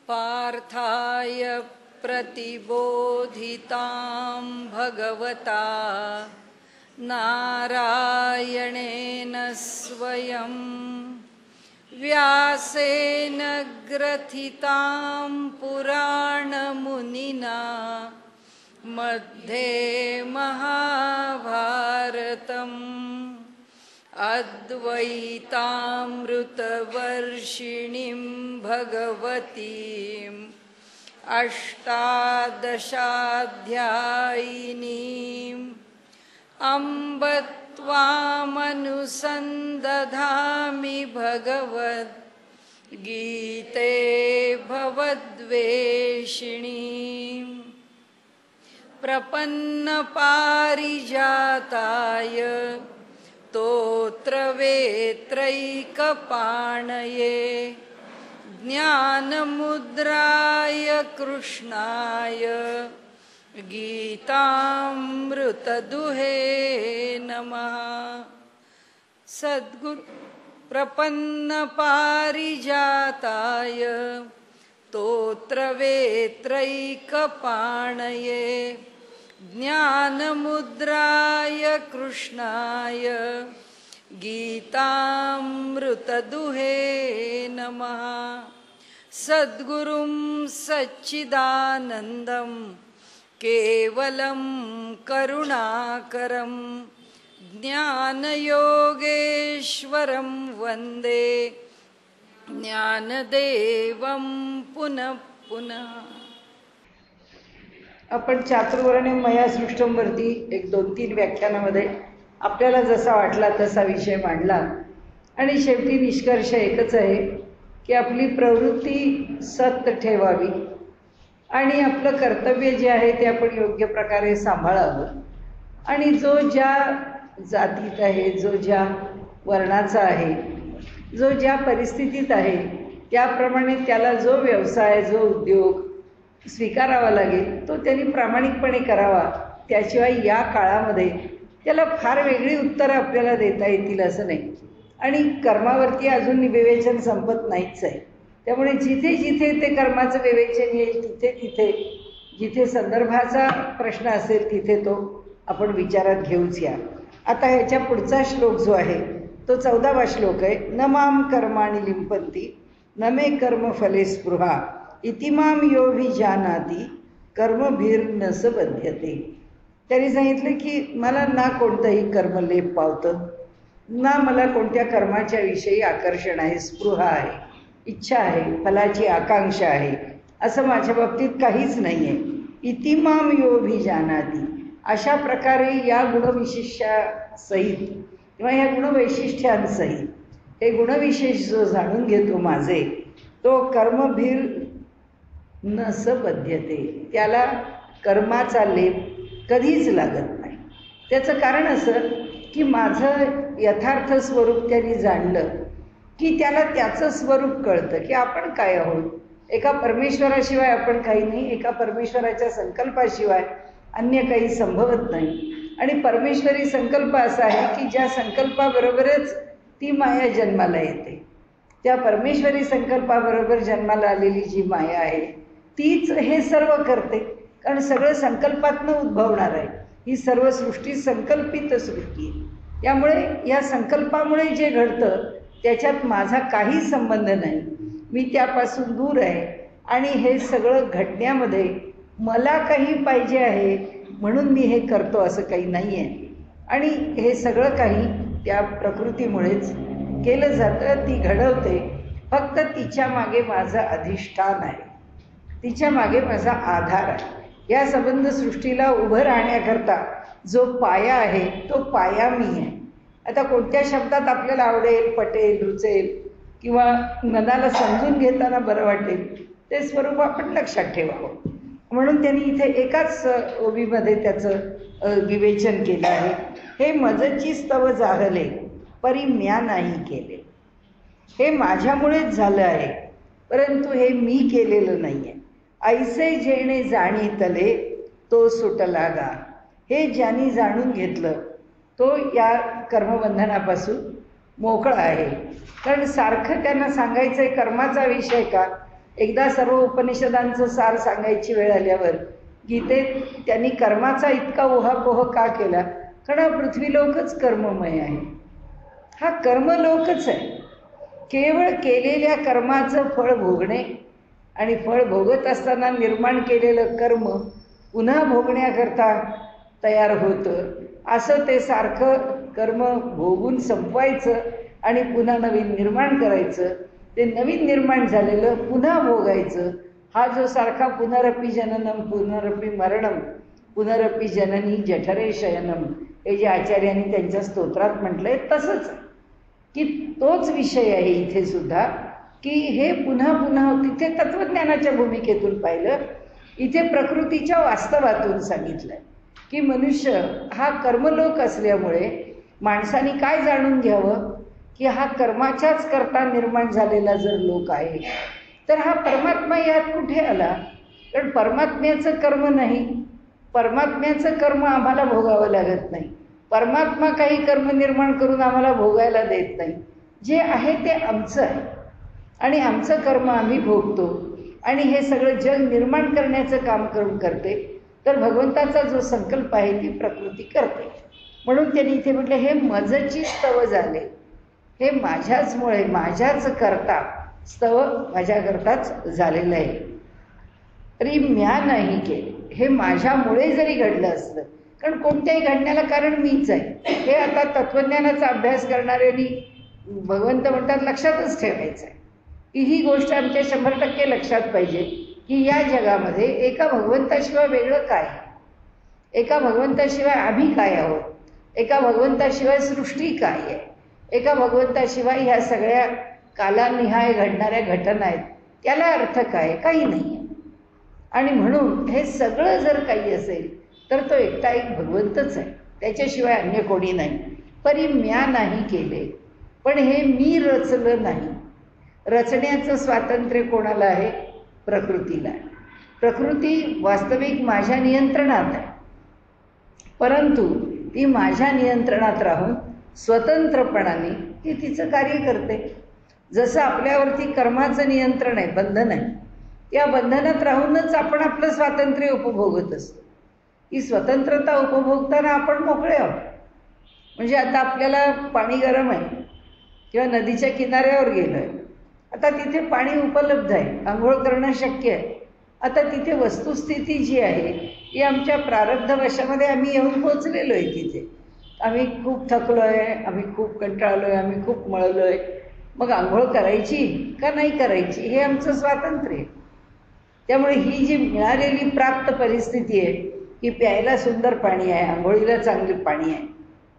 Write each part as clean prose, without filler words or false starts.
पार्थाय प्रतिबोधितां भगवता नारायणेन स्वयं व्यासेन ग्रथितां पुराणमुनिना मध्ये महाभारतम् अद्वैतामृतवर्षिणीं भगवतीम् अष्टादशाध्यायिनीम् अम्ब त्वामनुसन्दधामि भगवद्गीते भवद्वेषिणीम् प्रपन्नपारिजाताय स्तोत्रवेत्रैकपाणये ज्ञानमुद्राय कृष्णाय गीतामृतदुहे नमः। सद्गुरु प्रपन्नपारिजाताय स्तोत्रवेत्रैकपाणये ज्ञानमुद्राय कृष्णाय गीतामृतदुहे नमः। सद्गुरुं सच्चिदानन्दं केवलं करुणाकरं ज्ञानयोगेश्वरं वन्दे ज्ञानदेवं पुनः पुनः। आपण चातुर्वर्ण्य मया सृष्टमवरती 1-2-3 व्याख्यानामध्ये आपल्याला जसा वाटला तसा विषय मांडला आणि शेवटी निष्कर्ष एकच आहे की आपली प्रवृत्ती सत ठेवावी आणि आपलं कर्तव्य जे आहे ते आपण योग्य प्रकारे सांभाळावं आणि जो ज्या जातीत आहे, जो ज्या वर्णाचा आहे, जो ज्या परिस्थितीत आहे त्याप्रमाणे त्याला जो व्यवसाय, जो उद्योग स्वीकारावा लागेल तो त्यांनी प्रामाणिकपणे करावा। त्याशिवाय या काळामध्ये त्याला फार वेगळी उत्तरं आपल्याला देता येतील असं नाही आणि कर्मावरती अजून विवेचन संपत नाहीच आहे। त्यामुळे जिथे जिथे ते कर्माचं विवेचन येईल तिथे तिथे जिथे संदर्भाचा प्रश्न असेल तिथे तो आपण विचारात घेऊच या। आता ह्याच्या पुढचा श्लोक जो आहे तो 14वा श्लोक आहे। न माम कर्माणि लिंपन्ति न मे कर्म फले स्पृहा इतिमाम योऽभिजानाति कर्मभिर्न स बध्यते। त्यांनी सांगितलं की मला ना कोणतंही कर्मलेप पावतं, ना मला कोणत्या कर्माच्या विषयी आकर्षण आहे, स्पृहा आहे, इच्छा आहे, फलाची आकांक्षा आहे, असं माझ्या बाबतीत काहीच नाही आहे। इतिमाम योऽभिजानाति, अशा प्रकारे या गुणविशेषासहित किंवा या गुणवैशिष्ट्यांसहित हे गुणविशेष जो जाणून घेतो माझे, तो कर्मभिर न स बध्यते, त्याला कर्माचा लेप कधीच लागत नाही। त्याचं कारण असं की माझं यथार्थ स्वरूप त्यांनी जाणलं की त्याला त्याचं स्वरूप कळतं की आपण काय आहोत। एका परमेश्वराशिवाय आपण काही नाही, एका परमेश्वराच्या संकल्पाशिवाय अन्य काही संभवत नाही आणि परमेश्वरी संकल्प असा आहे की ज्या संकल्पाबरोबरच ती माया जन्माला येते। त्या परमेश्वरी संकल्पाबरोबर जन्माला आलेली जी माया आहे तीच हे सर्व करते, कारण सगळं संकल्पातनं उद्भवणार आहे। ही सर्व सृष्टी संकल्पित सृष्टी आहे, त्यामुळे या संकल्पामुळे जे घडतं त्याच्यात माझा काही संबंध नाही, मी त्यापासून दूर आहे आणि हे सगळं घडण्यामध्ये मला काही पाहिजे आहे म्हणून मी हे करतो असं काही नाही आहे आणि हे सगळं काही त्या प्रकृतीमुळेच केलं जातं, ती घडवते। फक्त तिच्या मागे माझं अधिष्ठान आहे, तिच्या मागे माझा आधार आहे। या संबंध सृष्टीला उभं राहण्याकरता जो पाया आहे तो पाया मी आहे। आता कोणत्या शब्दात आपल्याला आवडेल, पटेल, रुचेल किंवा मनाला समजून घेताना बरं वाटेल ते स्वरूप आपण लक्षात ठेवावं, म्हणून त्यांनी इथे एकाच ओबीमध्ये त्याचं विवेचन केलं आहे। हे मजची स्तव जाहले परी म्या नाही केले, हे माझ्यामुळेच झालं आहे परंतु हे मी केलेलं नाही आहे। ऐसे जेणे जाणीतले तो सुटला गा, हे ज्यांनी जाणून घेतलं तो या कर्मबंधनापासून मोकळा आहे। कारण सारखं त्यांना सांगायचं आहे कर्माचा विषय का, एकदा सर्व उपनिषदांचं सार सांगायची वेळ आल्यावर गीतेत त्यांनी कर्माचा इतका उहापोह का केला? कारण हा पृथ्वीलोकच कर्ममय आहे. हा कर्मलोकच आहे. केवळ केलेल्या कर्माचं फळ भोगणे आणि फळ भोगत असताना निर्माण केलेलं कर्म पुन्हा भोगण्याकरता तयार होतं. असं ते सारखं कर्म भोगून संपवायचं आणि पुन्हा नवीन निर्माण करायचं. ते नवीन निर्माण झालेलं पुन्हा भोगायचं. हा जो सारखा पुनरपि जननम पुनरपि मरणम पुनरपि जननी जठरे शयनम हे जे आचार्यांनी त्यांच्या स्तोत्रात म्हटलंय तसंच की तोच विषय आहे इथे सुद्धा, की हे पुन्हा पुन्हा तिथे तत्वज्ञानाच्या भूमिकेतून पाहिलं, इथे प्रकृतीच्या वास्तवातून सांगितलंय की मनुष्य हा कर्मलोक असल्यामुळे माणसाने काय जाणून घ्यावं की हा कर्माच्याच करता निर्माण झालेला जर लोक आहे तर हा परमात्मा यात कुठे आला? कारण परमात्म्याचं कर्म नाही, परमात्म्याचं कर्म आम्हाला भोगावं लागत नाही. परमात्मा काही कर्म निर्माण करून आम्हाला भोगायला देत नाही. जे आहे ते आमचं आहे आणि आमचं कर्म आम्ही भोगतो आणि हे सगळं जग निर्माण करण्याचं काम करून करते. तर भगवंताचा जो संकल्प आहे ती प्रकृती करते. म्हणून त्यांनी इथे म्हटलं हे मजची स्तव झाले, हे माझ्याचमुळे माझ्याच करता स्तव माझ्याकरताच झालेलं आहे. तरी म्या नाही केले, हे माझ्यामुळे जरी घडलं असलं, कारण कोणत्याही घडण्याला कारण मीच आहे. हे आता तत्वज्ञानाचा अभ्यास करणाऱ्यांनी भगवंत म्हणतात लक्षातच ठेवायचं आहे की ही गोष्ट आमच्या 100% लक्षात पाहिजे की या जगामध्ये एका भगवंताशिवाय वेगळं काय, एका भगवंताशिवाय आम्ही काय आहोत, एका भगवंताशिवाय सृष्टी काय आहे, एका भगवंताशिवाय ह्या सगळ्या कालानिहाय घडणाऱ्या घटना आहेत, त्याला अर्थ काय? काही नाही आहे. आणि म्हणून हे सगळं जर काही असेल तर तो एकटा एक भगवंतच आहे, त्याच्याशिवाय अन्य कोणी नाही. परी म्या नाही केले, पण हे मी रचलं नाही. रचण्याचं स्वातंत्र्य कोणाला आहे? प्रकृतीला. प्रकृती वास्तविक माझ्या नियंत्रणात आहे, परंतु ती माझ्या नियंत्रणात राहून स्वतंत्रपणाने ती तिचं कार्य करते. जसं आपल्यावरती कर्माचं नियंत्रण आहे, बंधन आहे, त्या बंधनात राहूनच आपण आपलं स्वातंत्र्य उपभोगत असतो. ही स्वतंत्रता उपभोगताना आपण मोकळे आहोत. म्हणजे आता आपल्याला पाणी गरम आहे किंवा नदीच्या किनाऱ्यावर गेलो आहे, आता तिथे पाणी उपलब्ध आहे, आंघोळ करणं शक्य आहे. आता तिथे वस्तुस्थिती जी आहे ही आमच्या प्रारब्धवशामध्ये आम्ही येऊन पोचलेलो आहे. तिथे आम्ही खूप थकलो आहे, आम्ही खूप कंटाळलो आहे, आम्ही खूप मळलो आहे. मग आंघोळ करायची का नाही करायची हे आमचं स्वातंत्र्य आहे. त्यामुळे ही जी मिळालेली प्राप्त परिस्थिती आहे की प्यायला सुंदर पाणी आहे, आंघोळीला चांगले पाणी आहे,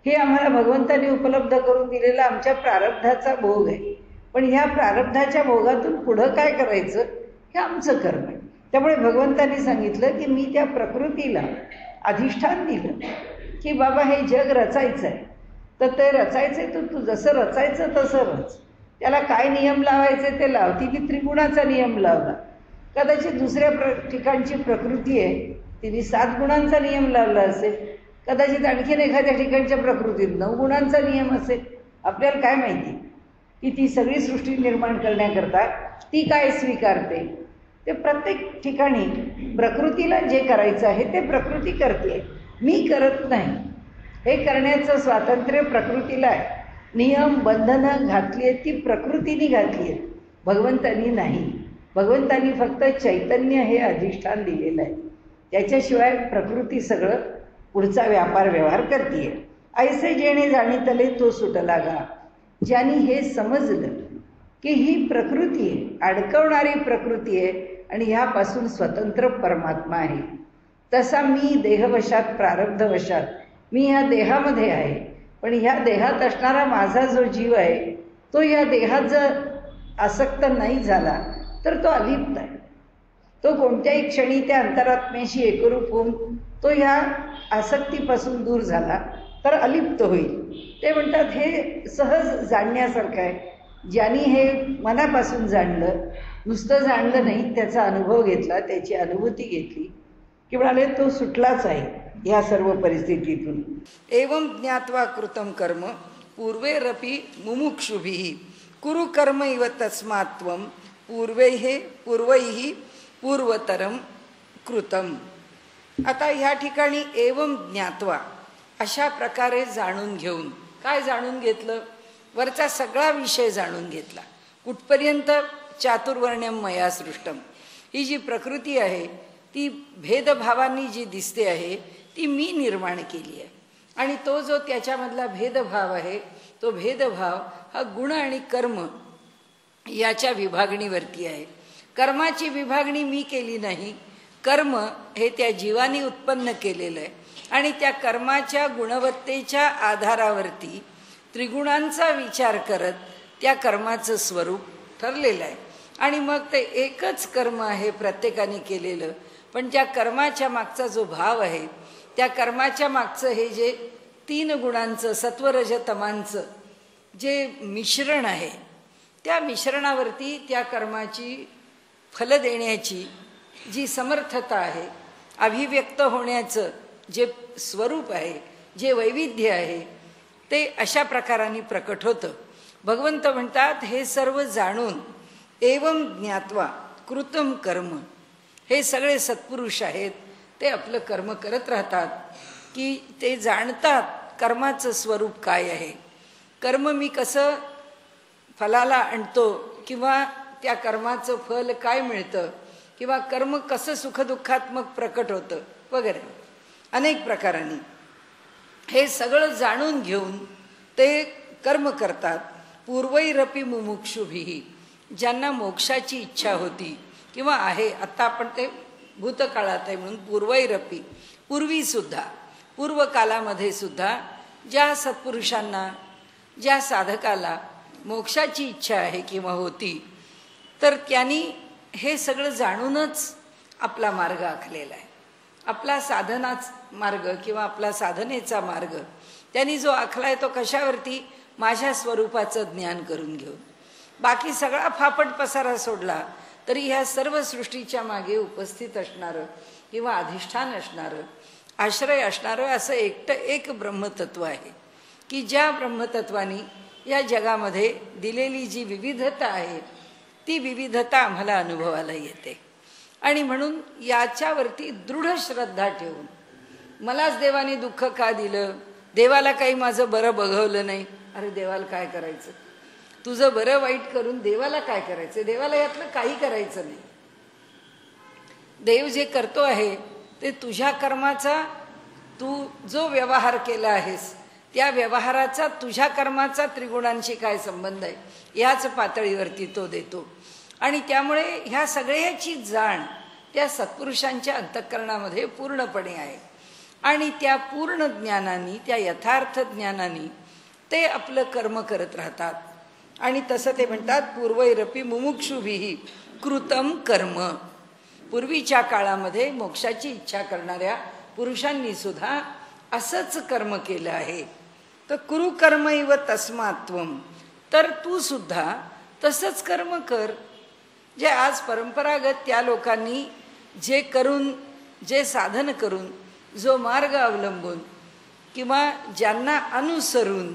हे आम्हाला भगवंताने उपलब्ध करून दिलेला आमच्या प्रारब्धाचा भोग आहे. पण ह्या प्रारब्धाच्या भोगातून पुढं काय करायचं हे आमचं कर्म आहे. त्यामुळे भगवंतांनी सांगितलं की मी त्या प्रकृतीला अधिष्ठान दिलं की बाबा हे जग रचायचं आहे, तर ते रचायचं आहे तर तू जसं रचायचं तसं रच. त्याला काय नियम लावायचे ते लाव. तिने त्रिगुणाचा नियम लावला, कदाचित दुसऱ्या ठिकाणची प्रकृती आहे तिने 7 गुणांचा नियम लावला असेल, कदाचित आणखीन एखाद्या ठिकाणच्या प्रकृतीत 9 गुणांचा नियम असेल. आपल्याला काय माहिती की ती सगळी सृष्टी निर्माण करण्याकरता ती काय स्वीकारते. ते प्रत्येक ठिकाणी प्रकृतीला जे करायचं आहे ते प्रकृती करते, मी करत नाही. हे करण्याचं स्वातंत्र्य प्रकृतीला आहे. नियम बंधनं घातली आहेत ती प्रकृतीने घातली आहेत, भगवंतानी नाही. भगवंतानी फक्त चैतन्य हे अधिष्ठान दिलेलं आहे, त्याच्याशिवाय प्रकृती सगळं पुढचा व्यापार व्यवहार करते. ऐसे जेणे जाणीतले तो सुटला गा. ज्यांनी हे समजलं की ही प्रकृती आहे, अडकवणारी प्रकृती आहे आणि ह्यापासून स्वतंत्र परमात्मा आहे. तसा मी देहवशात प्रारब्धवशात मी ह्या देहामध्ये आहे, पण ह्या देहात असणारा माझा जो जीव आहे तो ह्या देहात जर आसक्त नाही झाला तर तो अलिप्त आहे. तो कोणत्याही क्षणी त्या अंतरात्म्याशी एकरूप होऊन तो ह्या आसक्तीपासून दूर झाला तर अलिप्त होईल. ते म्हणतात हे सहज जाणण्यासारखं आहे. ज्यांनी हे मनापासून जाणलं, नुसतं जाणलं नाही, त्याचा अनुभव घेतला, त्याची अनुभूती घेतली की म्हणाले तो सुटलाच आहे या सर्व परिस्थितीतून. एवं ज्ञात्वा कृतं कर्म पूर्वेरपि मुमुक्षुभिः कुरु कर्म इव तस्मात् त्वं पूर्वैः पूर्वतरम कृतम. आता ह्या ठिकाणी एवं ज्ञात्वा अशा प्रकारे जाणून घेऊन, काय जाणून घेतलं? वरचा सगळा विषय जाणून घेतला. कुठपर्यंत? चातुर्वर्ण्यम मया सृष्टम. ही जी प्रकृती आहे ती भेदभावांनी जी दिसते आहे ती मी निर्माण केली आहे. आणि तो जो त्याच्यामधला भेदभाव आहे तो भेदभाव हा गुण आणि कर्म याच्या विभागणीवरती आहे. कर्माची विभागणी मी केली नाही. कर्म हे त्या जीवानी उत्पन्न केलेलं आहे आणि त्या कर्माच्या गुणवत्तेच्या आधारावरती त्रिगुणांचा विचार करत त्या कर्माचं स्वरूप ठरलेलं आहे. आणि मग ते एकच कर्म आहे प्रत्येकाने केलेलं, पण त्या कर्माच्या मागचा जो भाव आहे, त्या कर्माच्या मागचं हे जे 3 गुणांचं सत्वरजतमांचं जे मिश्रण आहे, त्या मिश्रणावरती त्या कर्माची फल देण्याची जी समर्थता आहे, अभिव्यक्त होण्याचं जे स्वरूप आहे, जे वैविध्य आहे, ते अशा प्रकाराने प्रकट होतं. भगवंत म्हणतात हे सर्व जाणून एवं ज्ञात्वा कृतम कर्म. हे सगळे सत्पुरुष आहेत, ते आपलं कर्म करत राहतात की ते जाणतात कर्माचं स्वरूप काय आहे, कर्म मी कसं फलाला आणतो, किंवा त्या कर्माचं फल काय मिळतं, किंवा कर्म कसं सुखदुःखात्मक प्रकट होतं वगैरे अनेक प्रकारांनी हे सगळं जाणून घेऊन ते कर्म करतात. पूर्वैरपि मुमुक्षुभिः. ज्यांना मोक्षाची इच्छा होती किंवा आहे, आता आपण ते भूतकाळात आहे म्हणून पूर्वैरपि, पूर्वीसुद्धा, पूर्वकालामध्ये सुद्धा ज्या सत्पुरुषांना, ज्या साधकाला मोक्षाची इच्छा आहे किंवा होती, तर त्यांनी हे सगळं जाणूनच आपला मार्ग आखलेला आहे. आपला साधनाच मार्ग किंवा आपला साधनेचा मार्ग त्यांनी जो आखलाय तो कशावरती? माझ्या स्वरूपाचं ज्ञान करून घेऊन. बाकी सगळा फापट पसारा सोडला तरी ह्या सर्व सृष्टीच्या मागे उपस्थित असणारं किंवा अधिष्ठान असणारं, आश्रय असणारं असं एकटं एक ब्रह्मतत्व आहे की ज्या ब्रह्मतत्वानी या जगामध्ये दिलेली जी विविधता आहे ती विविधता आम्हाला अनुभवाला येते. आणि म्हणून याच्यावरती दृढ श्रद्धा ठेवून, मलाच देवाने दुःख का दिलं, देवाला काही माझं बरं बघवलं नाही, अरे देवाला काय करायचं, तुझं बरं वाईट करून देवाला काय करायचं, देवाला यातलं काही करायचं नाही. देव जे करतो आहे ते तुझ्या कर्माचा, तू जो व्यवहार केला आहेस त्या व्यवहाराचा तुझ्या कर्माचा त्रिगुणांशी काय संबंध आहे याच पातळीवरती तो देतो. आणि त्यामुळे ह्या सगळ्याची जाण त्या सत्पुरुषांच्या अंतःकरणामध्ये पूर्णपणे आहे. आणि त्या पूर्ण ज्ञानाने, त्या यथार्थ ज्ञानाने ते आपलं कर्म करत राहतात. आणि तसं ते म्हणतात पूर्वैरपि मुमुक्षुभिः कृतम कर्म. पूर्वीच्या काळामध्ये मोक्षाची इच्छा करणाऱ्या पुरुषांनी सुद्धा असंच कर्म केलं आहे. तर कुरु कर्म इव तस्मात्वम. तर तू सुद्धा तसंच कर्म कर जे आज परंपरागत त्या लोकांनी जे करून, जे साधन करून, जो मार्ग अवलंबून किंवा ज्यांना अनुसरून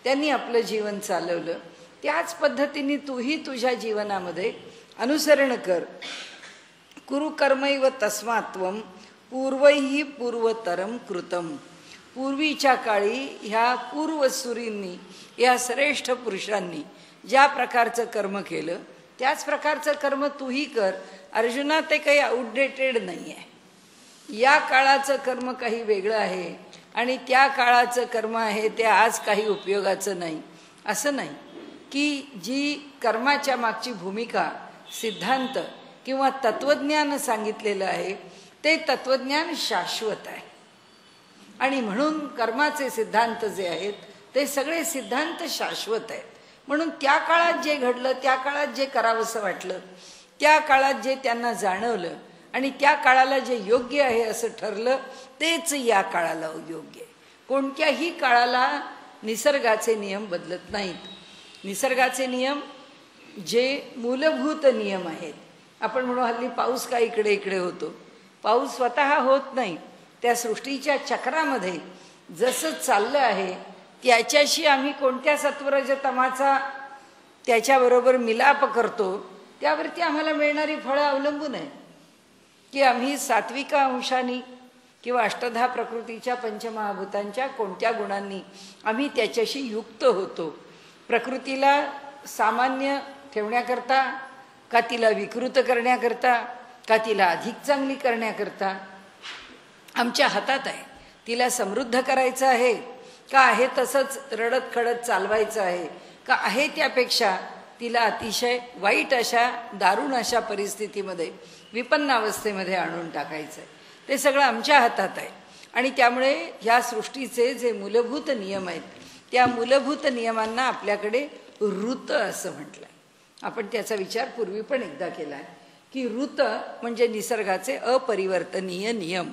त्यांनी आपलं जीवन चालवलं, त्याच पद्धतीने तूही तुझ्या जीवनामध्ये अनुसरण कर. कुरु कर्मैव तस्मात्वम पूर्वैः पूर्वतरम कृतम. पूर्वीच्या काळी ह्या पूर्वसुरींनी, या श्रेष्ठ पुरुषांनी ज्या प्रकारचं कर्म केलं त्याच प्रकारचं कर्म तूही कर. अर्जुना, ते काही आउटडेटेड नाही आहे. या काळाचं कर्म काही वेगळं आहे आणि त्या काळाचं कर्म आहे ते आज काही उपयोगाचं नाही, असं नाही. की जी कर्माच्या मागची भूमिका, सिद्धांत किंवा तत्वज्ञान सांगितलेलं आहे ते तत्वज्ञान शाश्वत आहे. आणि म्हणून कर्माचे सिद्धांत जे आहेत ते सगळे सिद्धांत शाश्वत आहेत. म्हणून त्या काळात जे घडलं, त्या काळात जे करावंसं वाटलं, त्या काळात जे त्यांना जाणवलं आणि त्या काळाला जे योग्य आहे असं ठरलं तेच या काळाला योग्य आहे. कोणत्याही काळाला निसर्गाचे नियम बदलत नाहीत. निसर्गाचे नियम जे मूलभूत नियम आहेत, आपण म्हणू हल्ली पाऊस का इकडे इकडे होतो, पाऊस स्वतः होत नाही. त्या सृष्टीच्या चक्रामध्ये जसं चाललं आहे त्याच्याशी आम्ही कोणत्या सत्वरजतमाचा त्याच्याबरोबर मिलाप करतो त्यावरती आम्हाला मिळणारी फळं अवलंबून आहे की आम्ही सात्विका अंशानी किंवा अष्टधा प्रकृतीच्या पंचमहाभूतांच्या कोणत्या गुणांनी आम्ही त्याच्याशी युक्त होतो. प्रकृतीला सामान्य ठेवण्याकरता, का तिला विकृत करण्याकरता, का तिला अधिक चांगली करण्याकरता आमच्या हातात आहे. तिला समृद्ध करायचं आहे का आहे तसंच रडत खडत चालवायचं आहे, का आहे त्यापेक्षा तिला अतिशय वाईट अशा दारुण अशा परिस्थितीमध्ये विपन्नावस्थेमध्ये आणून टाकायचं आहे. ते सगळं आमच्या हातात आहे. आणि त्यामुळे ह्या सृष्टीचे जे मूलभूत नियम आहेत त्या मूलभूत नियमांना आपल्याकडे ऋत असं म्हटलं आहे. आपण त्याचा विचार पूर्वी पण एकदा केला आहे की ऋत म्हणजे निसर्गाचे अपरिवर्तनीय नियम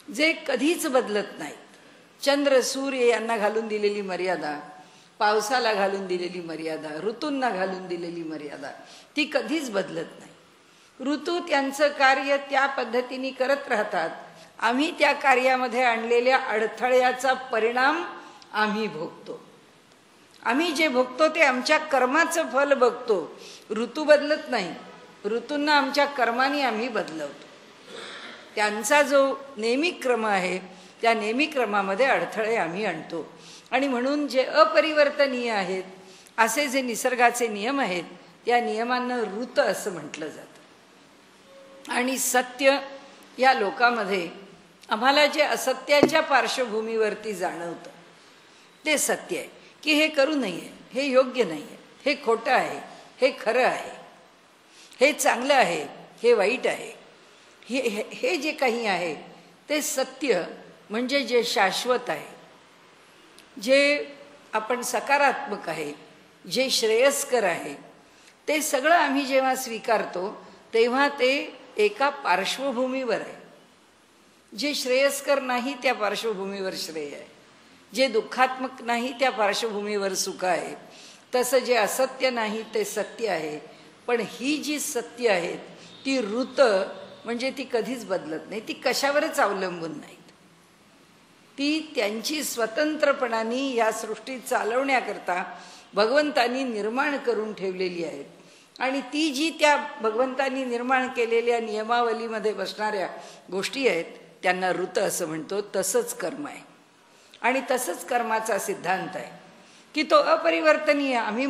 जे कधीच बदलत नाहीत. चंद्र सूर्य यांना घालून दिलेली मर्यादा, पावसाला घालून दिलेली मर्यादा, ऋतूंना घालून दिलेली मर्यादा ती कधीच बदलत नाही. ऋतू त्यांचं कार्य त्या पद्धतीने करत राहतात. आम्ही त्या कार्यामध्ये आणलेल्या अडथळ्याचा परिणाम आम्ही भोगतो. आम्ही जे भोगतो ते आमच्या कर्माचं फल बघतो. ऋतू बदलत नाही. ऋतूंना आमच्या कर्माने आम्ही बदलवतो. त्यांचा जो नेमिक क्रम आहे त्या नेमिक क्रमामध्ये अडथळे आम्ही आणतो. आणि म्हणून जे अपरिवर्तनीय आहेत असे जे निसर्गाचे नियम आहेत त्या नियमांना ऋत असं म्हटलं जातं. आणि सत्य या लोकामध्ये आम्हाला जे असत्याच्या पार्श्वभूमीवरती जाणवतं ते सत्य आहे की हे करू नये, हे योग्य नाही आहे, हे खोटं आहे, हे खरं आहे, हे चांगलं आहे, हे वाईट आहे. हे जे काही आहे ते सत्य म्हणजे जे शाश्वत आहे, जे आपण सकारात्मक आहे, जे श्रेयस्कर आहे, ते सगळं आम्ही जेव्हा स्वीकारतो तेव्हा ते एका पार्श्वभूमीवर आहे. जे श्रेयस्कर नाही त्या पार्श्वभूमीवर श्रेय आहे, जे दुःखात्मक नाही त्या पार्श्वभूमीवर सुख आहे. तसं जे असत्य नाही ते सत्य आहे. पण ही जी सत्य आहेत ती ऋत म्हणजे ती कधीच बदलत नाही. ती कशावरच अवलंबून नाहीत. ती त्यांची स्वतंत्रपणाने या सृष्टीत चालवण्याकरता भगवंतांनी निर्माण करून ठेवलेली आहेत. आणि ती जी त्या भगवंतांनी निर्माण केलेल्या नियमावलीमध्ये बसणाऱ्या गोष्टी आहेत त्यांना ऋत असं म्हणतो. तसंच कर्म आहे. आणि तसंच कर्माचा सिद्धांत आहे की तो अपरिवर्तनीय. आम्ही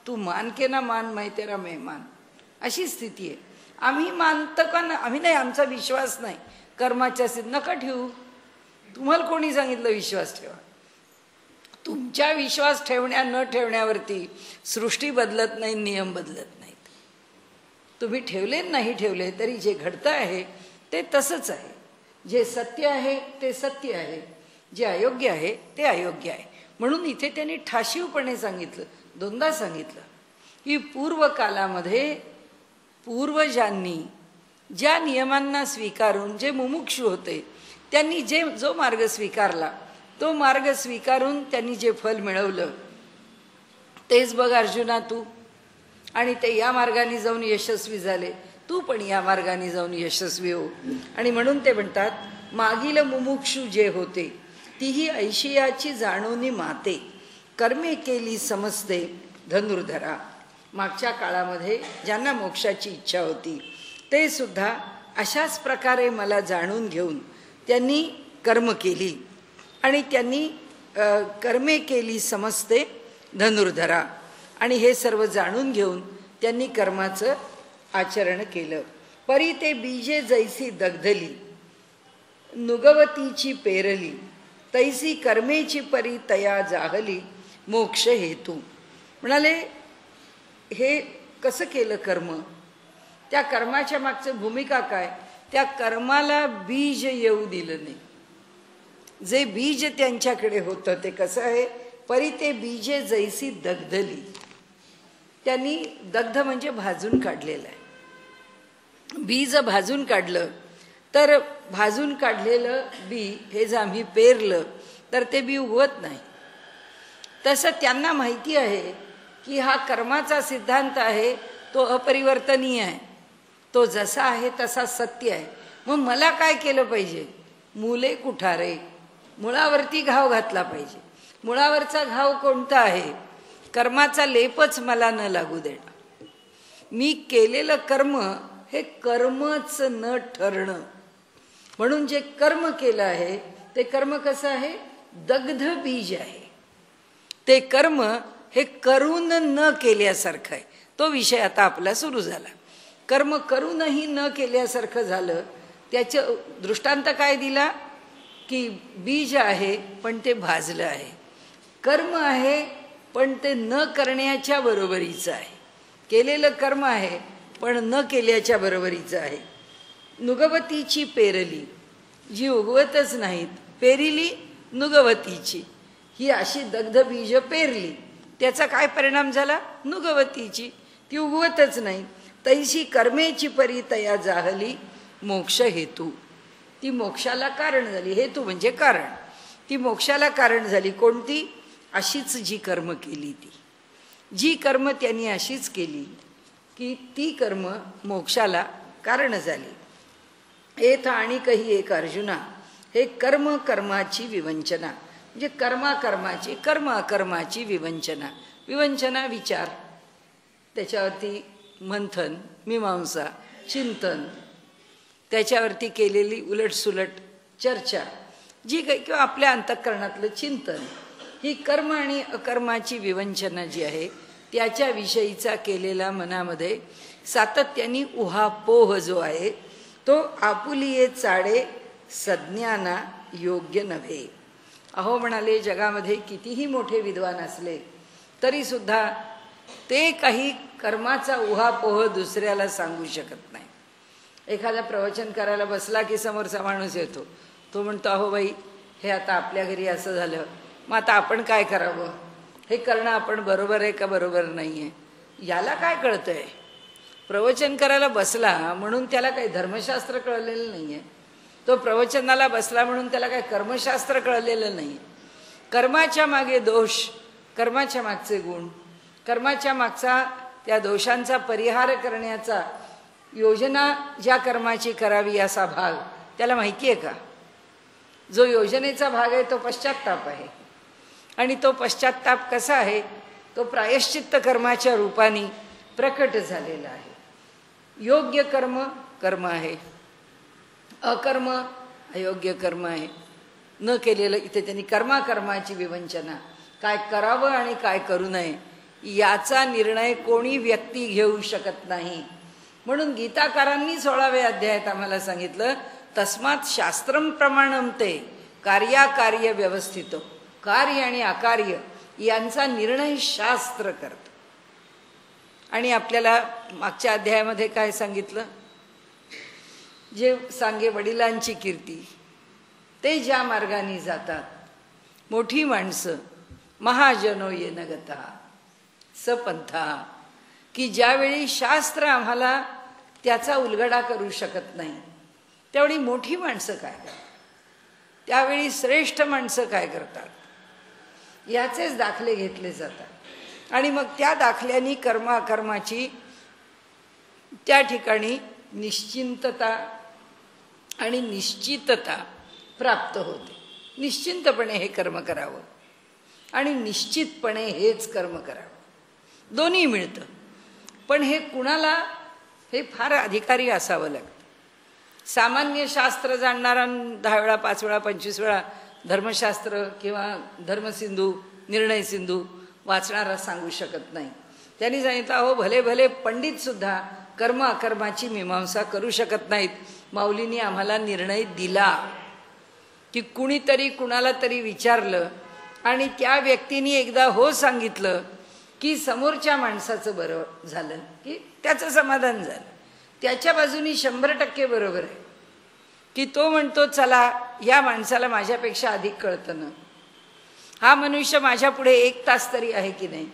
तू मान के ना मान मैं तेरा मेहमान अशी स्थिती आहे. आम्ही मानतो का ना, आम्ही नाही, आमचा विश्वास नाही कर्माच्या नका ठेवू. तुम्हाला कोणी सांगितलं विश्वास ठेवा? तुमच्या विश्वास ठेवण्या न ठेवण्यावरती सृष्टी बदलत नाही, नियम बदलत नाहीत. तुम्ही ठेवले नाही ठेवले तरी जे घडतं आहे ते तसंच आहे. जे सत्य आहे ते सत्य आहे, जे अयोग्य आहे ते अयोग्य आहे. म्हणून इथे त्यांनी ठाशीवपणे सांगितलं, दोनदा सांगितलं की पूर्वकालामध्ये पूर्वजांनी ज्या नियमांना स्वीकारून जे मुमुक्षु होते त्यांनी जो मार्ग स्वीकारला तो मार्ग स्वीकारून त्यांनी जे फल मिळवलं तेच बघ अर्जुना तू. आणि ते या मार्गाने जाऊन यशस्वी झाले, तू पण या मार्गाने जाऊन यशस्वी हो. आणि म्हणून ते म्हणतात मागील मुमुक्षु जे होते तीही ऐशियाची जाणोनी माते, कर्मे केली समजते धनुर्धरा. मागच्या काळामध्ये ज्यांना मोक्षाची इच्छा होती ते सुद्धा अशाच प्रकारे मला जाणून घेऊन त्यांनी कर्म केली. आणि त्यांनी कर्मे केली समजते धनुर्धरा. आणि हे सर्व जाणून घेऊन त्यांनी कर्माचं आचरण केलं. परी ते बीजे जैसी दग्धली नुगवतीची पेरली, तैसी कर्मेची परी तया जाहली मोक्ष हेतू. म्हणाले हे कसं केलं कर्म? त्या कर्माच्या मागचं भूमिका काय? त्या कर्माला बीज येऊ दिलं नाही. जे बीज त्यांच्याकडे होतं ते कसं आहे? परी ते बीजे जैसी दग्धली. त्यांनी दग्ध म्हणजे भाजून काढलेलं आहे. बीज भाजून काढलं तर भाजून काढलेलं बी हे जर आम्ही पेरलं तर ते बी उगवत नाही. तसं त्यांना माहिती आहे की हा कर्माचा सिद्धांत आहे तो अपरिवर्तनीय आहे, तो जसा आहे तसा सत्य आहे. मग मला काय केलं पाहिजे? मुले कुठारे, मुळावरती घाव घातला पाहिजे. मुळावरचा घाव कोणता आहे? कर्माचा लेपच मला न लागू देणं. मी केलेलं कर्म हे कर्मच न ठरणं. म्हणून जे कर्म केलं आहे ते कर्म कसं आहे? दग्ध बीज आहे. ते कर्म हे करून न केल्यासारखं आहे. तो विषय आता आपला सुरू झाला. कर्म करूनही न केल्यासारखं झालं. त्याचं दृष्टांत काय दिला की बीज आहे पण ते भाजलं आहे, कर्म आहे पण ते न करण्याच्या बरोबरीचं आहे. केलेलं कर्म आहे पण न केल्याच्या बरोबरीचं आहे. नुगवतीची पेरली, जी उगवतच नाहीत, पेरिली नुगवतीची, ही अशी दग्ध बीज पेरली, त्याचा काय परिणाम झाला? नुगवतीची, ती उगवतच नाही. तैशी कर्मेची परी तया जाहली मोक्ष हेतू, ती मोक्षाला कारण झाली. हेतू म्हणजे कारण. ती मोक्षाला कारण झाली. कोणती? अशीच जी कर्म केली ती, जी कर्म त्यांनी अशीच केली की ती कर्म मोक्षाला कारण झाली. एथ आणि काही एक अर्जुना, हे कर्म कर्माची विवंचना, म्हणजे कर्माकर्माची, कर्म अकर्माची विवंचना. विवंचना विचार, त्याच्यावरती मंथन, मीमांसा, चिंतन, त्याच्यावरती केलेली उलटसुलट चर्चा, जी काही किंवा आपल्या अंतःकरणातलं चिंतन, ही कर्म आणि अकर्माची विवंचना जी आहे त्याच्याविषयीचा केलेला मनामध्ये सातत्याने उहापोह जो आहे तो आपुलिये चाडे सज्ञाना योग्य नव्हे. अहो म्हणाले, जगामध्ये कितीही मोठे विद्वान असले तरीसुद्धा ते काही कर्माचा उहापोह दुसऱ्याला सांगू शकत नाही. एखादा प्रवचन करायला बसला की समोरचा माणूस येतो, तो म्हणतो, अहो बाई, हे आता आपल्या घरी असं झालं, मग आता आपण काय करावं? हे करणं आपण बरोबर आहे का बरोबर नाही आहे? याला काय कळतंय? प्रवचन करायला बसला म्हणून त्याला काही धर्मशास्त्र कळलेलं नाही आहे. तो प्रवचनाला बसला म्हणून त्याला काही कर्मशास्त्र कळलेलं नाही. कर्माच्या मागे दोष, कर्माच्या मागचे गुण, कर्माच्या मागचा त्या दोषांचा परिहार करण्याचा योजना ज्या कर्माची करावी असा भाग त्याला माहिती आहे का? जो योजनेचा भाग आहे तो पश्चात्ताप आहे. आणि तो पश्चात्ताप कसा आहे? तो प्रायश्चित्त कर्माच्या रूपाने प्रकट झालेला आहे. योग्य कर्म कर्म आहे, अकर्म अयोग्य कर्म आहे. न केलेलं, इथे त्यांनी कर्माकर्माची विवंचना, काय करावं आणि काय करू नये याचा निर्णय कोणी व्यक्ती घेऊ शकत नाही. म्हणून गीताकारांनी 16व्या अध्यायात आम्हाला सांगितलं, तस्मात् शास्त्रम प्रमाणम ते कार्याकार्य व्यवस्थितो, कार्य आणि अकार्य यांचा निर्णय शास्त्र करतं. आणि आपल्याला मागच्या अध्यायामध्ये काय सांगितलं? जे सांगे वडिलांची कीर्ती, ते ज्या मार्गाने जातात, मोठी माणसं, महाजनो येन गता सपंथा, की ज्यावेळी शास्त्र आम्हाला त्याचा उलगडा करू शकत नाही त्यावेळी मोठी माणसं काय करतात, त्यावेळी श्रेष्ठ माणसं काय करतात, याचेच दाखले घेतले जातात. आणि मग त्या दाखल्यांनी कर्माकर्माची त्या ठिकाणी निश्चिंतता आणि निश्चितता प्राप्त होते. निश्चिंतपणे हे कर्म करावं आणि निश्चितपणे हेच कर्म करावं, दोन्ही मिळतं. पण हे कुणाला? हे फार अधिकारी असावं लागतं. सामान्य शास्त्र जाणणारा 10 वेळा 5 वेळा 25 वेळा धर्मशास्त्र किंवा धर्मसिंधू, निर्णय सिंधू वाचणारा सांगू शकत नाही. त्यांनी सांगितलं, अहो भले भले पंडितसुद्धा कर्म अकर्माची मीमांसा करू शकत नाहीत. माऊलींनी आम्हाला निर्णय दिला की कुणीतरी कुणाला तरी विचारलं आणि त्या व्यक्तीने एकदा हो सांगितलं की समोरच्या माणसाचं बरं झालं, की त्याचं समाधान झालं. त्याच्या बाजूनी 100% बरोबर आहे की तो म्हणतो, चला या माणसाला माझ्यापेक्षा अधिक कळतं ना, हा मनुष्य माझ्या पुढे 1 तास तरी आहे की नाही.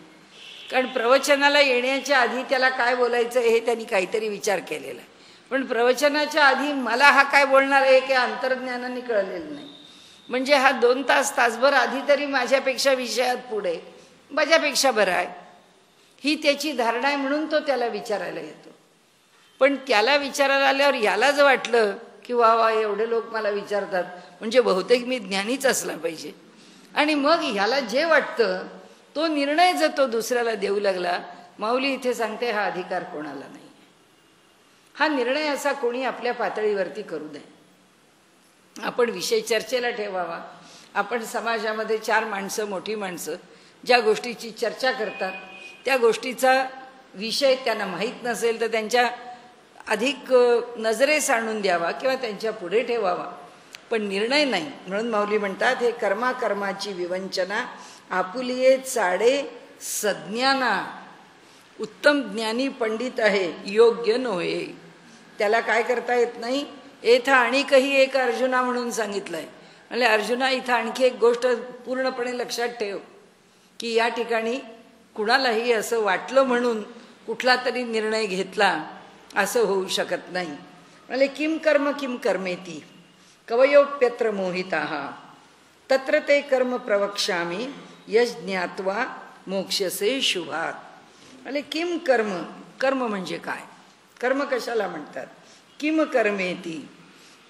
कारण प्रवचनाला येण्याच्या आधी त्याला काय बोलायचं हे त्यांनी काहीतरी विचार केलेला आहे. पण प्रवचनाच्या आधी मला हा काय बोलणार आहे की अंतर्ज्ञानाने कळलेलं नाही. म्हणजे हा 2 तास तासभर आधी तरी माझ्यापेक्षा विषयात पुढे, माझ्यापेक्षा बरा आहे, ही त्याची धारणा आहे. म्हणून तो त्याला विचारायला येतो. पण त्याला विचारायला आल्यावर यालाच वाटलं की वा वा, एवढे लोक मला विचारतात म्हणजे बहुतेक मी ज्ञानीच असला पाहिजे. आणि मग ह्याला जे वाटतं तो निर्णय जर तो दुसऱ्याला देऊ लागला, माऊली इथे सांगते हा अधिकार कोणाला नाही. हा निर्णय असा कोणी आपल्या पातळीवरती करू नये. आपण विषय चर्चेला ठेवावा. आपण समाजामध्ये 4 माणसं, मोठी माणसं ज्या गोष्टीची चर्चा करतात त्या गोष्टीचा विषय त्यांना माहीत नसेल तर त्यांच्या अधिक नजरेस आणून द्यावा किंवा त्यांच्या पुढे ठेवावा, पण निर्णय नाही. म्हणून माऊली म्हणतात हे कर्माची विवंचना आपुलिये चाडे सज्ञाना. उत्तम ज्ञानी पंडित आहे योग्य नव्हे. त्याला काय करता येत नाही. इथं आणखी एक अर्जुना म्हणून सांगितलंय. म्हणजे अर्जुना इथं आणखी एक गोष्ट पूर्णपणे लक्षात ठेव की या ठिकाणी कुणालाही असं वाटलं म्हणून कुठला तरी निर्णय घेतला असं होऊ शकत नाही. म्हणजे किम कर्मेती कवयोप्यत्र मोहिताः तत्र ते कर्म प्रवक्ष्यामि यश ज्ञात्वा मोक्षसे शुभात. म्हणजे किम कर्म म्हणजे काय, कर्म कशाला म्हणतात. किम कर्मेती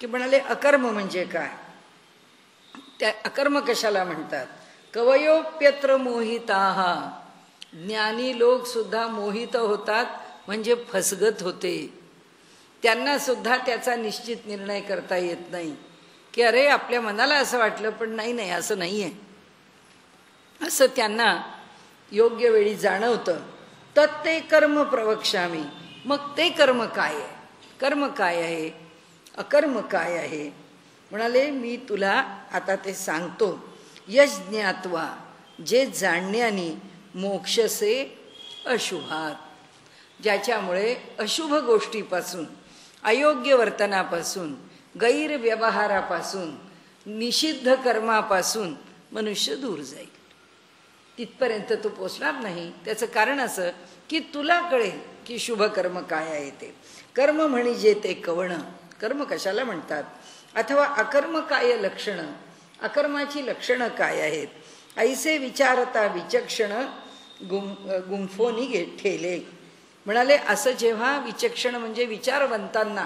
की म्हणाले अकर्म म्हणजे काय, त्या अकर्म कशाला म्हणतात. कवयोप्यत्र मोहिताः ज्ञानी लोक सुद्धा मोहित होतात म्हणजे फसगत होते. त्यांना सुद्धा त्याचा निश्चित निर्णय करता येत नाही की अरे आपल्या मनाला असं वाटलं पण नाही असं नाही आहे असं त्यांना योग्य वेळी जाणवतं. तत्ते कर्म प्रवक्ष्यामि. मग ते कर्म काय आहे, कर्म काय आहे, अकर्म काय आहे. म्हणाले मी तुला आता ते सांगतो. यश ज्ञात्वा जे जाणण्याने मोक्षसे अशुभात. ज्याच्यामुळे अशुभ गोष्टीपासून, अयोग्य वर्तनापासून, गैरव्यवहारापासून, निषिद्ध कर्मापासून मनुष्य दूर जाईल. तिथपर्यंत तो पोचणार नाही. त्याचं कारण असं की तुला कळेल की शुभ कर्म काय आहे ते. कर्म म्हणजे ते कवणं. कर्म कशाला म्हणतात. अथवा अकर्म काय लक्षणं, अकर्माची लक्षणं काय आहेत. ऐसे विचारता विचक्षण गुंफोनी ठेले. म्हणाले असं जेव्हा विचक्षण म्हणजे विचारवंतांना,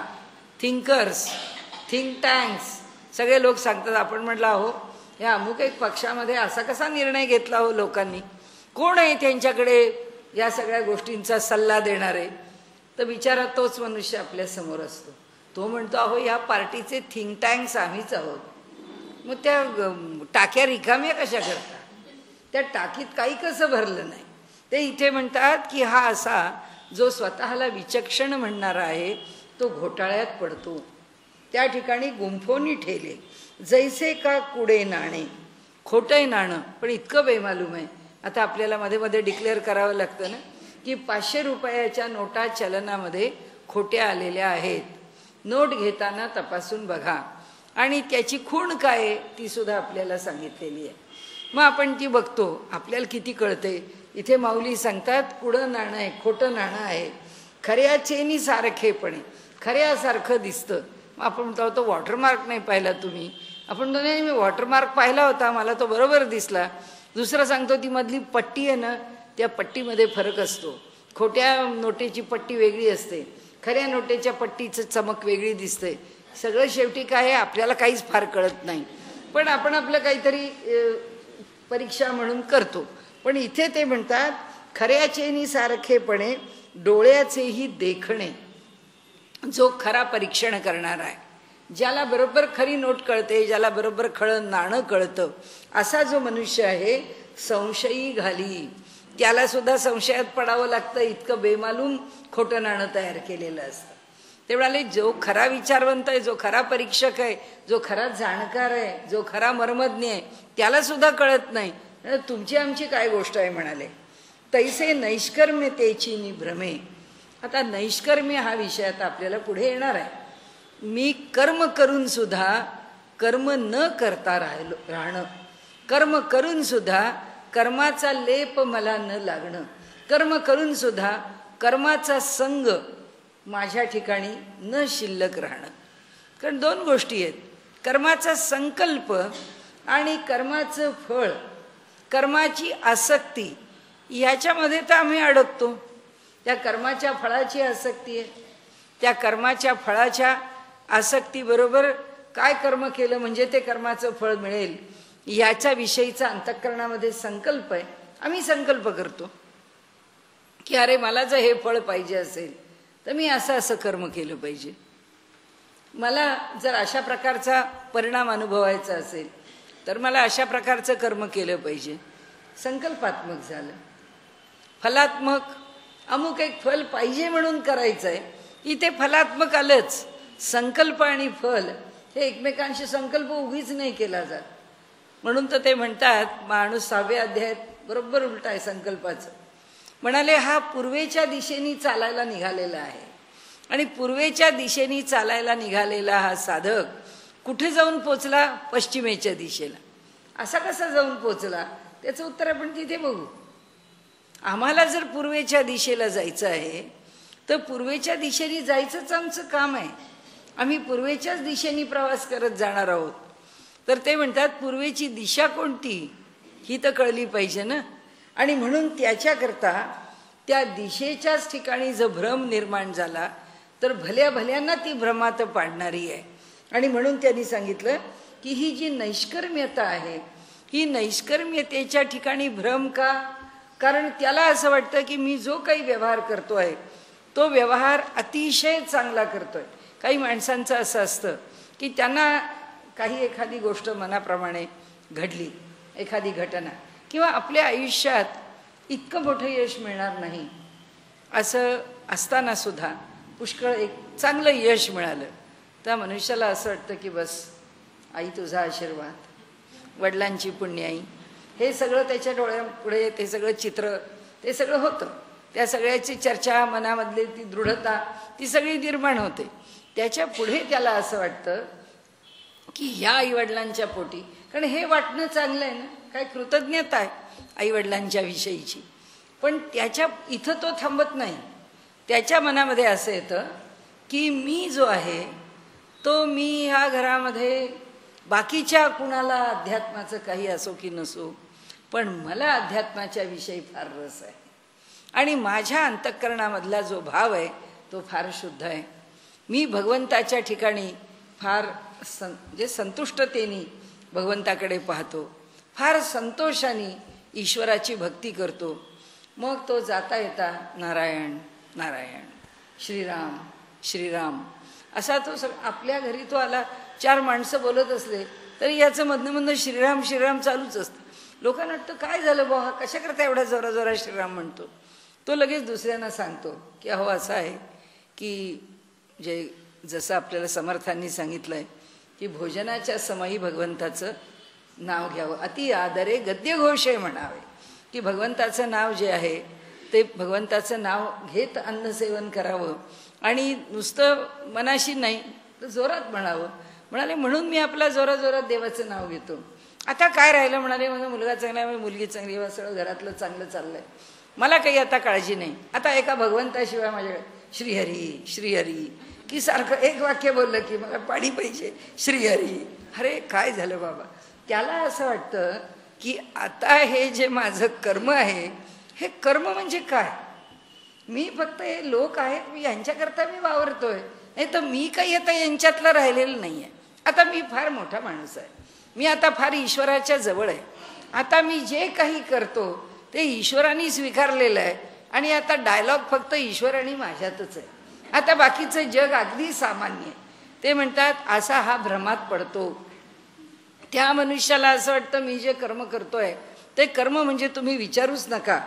थिंकर्स, थिंक टँक्स सगळे लोक सांगतात. आपण म्हटलं हो या अमुक एक पक्षामध्ये असा कसा निर्णय घेतला हो लोकांनी, कोण आहे त्यांच्याकडे या सगळ्या गोष्टींचा सल्ला देणारे. तर विचारा तोच मनुष्य आपल्या समोर असतो. तो म्हणतो अहो या पार्टीचे थिंक टँक्स आम्हीच आहोत. मग त्या टाक्या रिकाम्या कशा करतात, त्या टाकीत काही कसं भरलं नाही. ते इथे म्हणतात की हा असा जो स्वतःला विचक्षण म्हणणारा आहे तो घोटाळ्यात पडतो. त्या ठिकाणी गुंफोनी ठेले. जैसे का कुडे नाणे. खोटं नाणं पण इतकं बेमालूम आहे. आता आपल्याला मध्ये मध्ये डिक्लेअर करावं लागतं ना की 500 रुपयाच्या नोटा चलनामध्ये खोट्या आलेल्या आहेत. नोट घेताना तपासून बघा आणि त्याची खूण काय आहे ती सुद्धा आपल्याला सांगितलेली आहे. मग आपण ती बघतो, आपल्याला किती कळते. इथे माऊली सांगतात कुडं नाणं आहे, खोटं नाणं आहे, खऱ्याचेनी सारखेपणे, खऱ्यासारखं दिसतं. मग आपण म्हणतो तो वॉटरमार्क नाही पाहिला तुम्ही. आपण म्हणतो नाही मी वॉटरमार्क पाहिला होता, मला तो बरोबर दिसला. दुसरं सांगतो ती मधली पट्टी आहे ना त्या पट्टीमध्ये फरक असतो. खोट्या नोटेची पट्टी वेगळी असते, खऱ्या नोटेच्या पट्टीचं चमक वेगळी दिसते. सगळं शेवटी काय आहे आपल्याला काहीच फार कळत नाही, पण आपण आपलं काहीतरी परीक्षा म्हणून करतो. पण इथे ते म्हणतात खऱ्याचेनी सारखेपणे डोळ्याचेही देखणे. जो खरा परीक्षण करणार आहे, ज्याला बरोबर खरी नोट कळते, ज्याला बरोबर खरं नाणं कळतं, असा जो मनुष्य आहे संशयी घाली. त्याला सुद्धा संशयात पडावं लागतं, इतकं बेमालूम खोटं नाणं तयार केलेलं असतं. ते म्हणाले जो खरा विचारवंत आहे, जो खरा परीक्षक आहे, जो खरा जाणकार आहे, जो खरा मर्मज्ञ आहे, त्याला सुद्धा कळत नाही. तुमची आमची काय गोष्ट आहे म्हणाले. तैसे नैष्कर्म्यतेची निभ्रमे. आता नैष्कर्म्य हा विषय आता आपल्याला पुढे येणार आहे. मी कर्म करून सुद्धा कर्म न करता राहणं, कर्म करून सुद्धा कर्माचा लेप मला न लागणं, कर्म करून सुद्धा कर्माचा संग माझ्या ठिकाणी न शिल्लक राहणं. कारण 2 गोष्टी आहेत, कर्माचा संकल्प आणि कर्माचं फळ, कर्माची आसक्ती. ह्याच्यामध्ये तर आम्ही अडकतो. त्या कर्माच्या फळाची आसक्ती आहे. त्या कर्माच्या फळाच्या आसक्तीबरोबर काय कर्म केलं म्हणजे ते कर्माचं फळ मिळेल याच्या विषयीचा अंतःकरणामध्ये संकल्प आहे. आम्ही संकल्प करतो. की अरे मला जर हे फळ पाहिजे असेल तर मी असं असं कर्म केलं पाहिजे, मला जर अशा प्रकारचा परिणाम अनुभवायचा असेल तर मला अशा प्रकारचं कर्म केलं पाहिजे. संकल्पात्मक झालं. फलात्मक अमुक एक फल पाहिजे म्हणून करायचं आहे, इथे फलात्मक आलंच. संकल्प आणि फल हे एकमेकांशी संकल्प उगीच नाही केला जात. म्हणून तर ते म्हणतात, माणूस 6व्या अध्यायात बरोबर उलट आहे संकल्पाचं. म्हणाले हा पूर्वेच्या दिशेने चालायला निघालेला आहे आणि पूर्वेच्या दिशेने चालायला निघालेला हा साधक कुठे जाऊन पोचला? पश्चिमेच्या दिशेला. असा कसा जाऊन पोचला त्याचं उत्तर आपण तिथे बघू. आम्हाला जर पूर्वेच्या दिशेला जायचं आहे तर पूर्वेच्या दिशेने जायचंच आमचं काम आहे. आम्ही पूर्वेच्याच दिशेने प्रवास करत जाणार आहोत. तर ते म्हणतात पूर्वेची दिशा कोणती ही तर कळली पाहिजे ना. आणि म्हणून त्याच्याकरता त्या दिशेच्याच ठिकाणी जर भ्रम निर्माण झाला तर भल्या भल्यांना ती भ्रमात पाडणारी आहे. आणि म्हणून त्यांनी सांगितलं की ही जी नैष्कर्म्यता आहे ही नैष्कर्म्यतेच्या ठिकाणी भ्रम का? कारण त्याला असं वाटतं की मी जो काही व्यवहार करतोय तो व्यवहार अतिशय चांगला करतोय. काही माणसांचं असं असतं की त्यांना काही एखादी गोष्ट मनाप्रमाणे घडली, एखादी घटना किंवा आपल्या आयुष्यात इतकं मोठं यश मिळणार नाही असं असताना सुद्धा पुष्कळ एक चांगलं यश मिळालं त्या मनुष्याला असं वाटतं की बस आई तुझा आशीर्वाद, वडिलांची पुण्याई, हे सगळं त्याच्या डोळ्यापुढे ते सगळं चित्र ते सगळं होतं. त्या सगळ्याची चर्चा, मनामधली ती दृढता ती सगळी निर्माण होते. त्याच्या पुढे त्याला असं वाटतं की ह्या आईवडिलांच्या पोटी, कारण हे वाटणं चांगलं आहे ना, काय कृतज्ञता आहे आईवडिलांच्या विषयीची. पण त्याच्या इथं तो थांबत नाही. त्याच्या मनामध्ये असं येतं की मी जो आहे तो मी ह्या घरामध्ये बाकीच्या कुणाला अध्यात्माचं काही असो की नसो पण मला अध्यात्माच्या विषयी फार रस आहे आणि माझ्या अंतःकरणामधला जो भाव आहे तो फार शुद्ध आहे. मी भगवंताच्या ठिकाणी फार संतुष्टतेने भगवंताकडे पाहतो, फार संतोषाने ईश्वराची भक्ती करतो. मग तो जाता येता नारायण नारायण, श्रीराम श्रीराम असा तो आपल्या घरी तो आला. 4 माणसं बोलत असले तरी याचं मधनं श्रीराम श्रीराम चालूच असतं. लोकांना वाटतं काय झालं बा, कशा करता एवढा जोरा जोरा श्रीराम म्हणतो. तो लगेच दुसऱ्यांना सांगतो की अहो असं आहे की जसं आपल्याला समर्थांनी सांगितलंय की भोजनाच्या समयी भगवंताचं नाव घ्यावं, अति आदरे गद्यघोषे म्हणावे. की भगवंताचं नाव जे आहे ते भगवंताचं नाव घेत अन्नसेवन करावं आणि नुसतं मनाशी नाही तर जोरात म्हणावं. म्हणाले म्हणून मी आपला जोरात देवाचं नाव घेतो. आता काय राहिलं? म्हणाले माझा मुलगा चांगला आहे, मुलगी चांगली आहे, सगळं घरातलं चांगलं चाललंय, मला काही आता काळजी नाही. आता एका भगवंताशिवाय माझ्याकडे श्रीहरी श्रीहरी की सारखं एक वाक्य बोललं की मला पाणी पाहिजे, श्रीहरी. अरे काय झालं बाबा? त्याला असं वाटतं की आता हे जे माझं कर्म आहे हे कर्म म्हणजे काय? मी फक्त हे लोक आहेत, मी यांच्याकरता मी वावरतोय, नाही तर मी काही आता यांच्यातलं राहिलेलं नाही आहे. आता मी फार मोठा माणूस आहे, मी आता फार ईश्वराच्या जवळ आहे, आता मी जे काही करतो ते ईश्वराने स्वीकारलेलं आहे आणि आता डायलॉग फक्त ईश्वर आणि माझ्यातच आहे. आता बाकीचं जग अगदी सामान्य आहे. ते म्हणतात असा हा भ्रमात पडतो. त्या मनुष्याला असं वाटतं मी जे कर्म करतोय ते कर्म म्हणजे तुम्ही विचारूच नका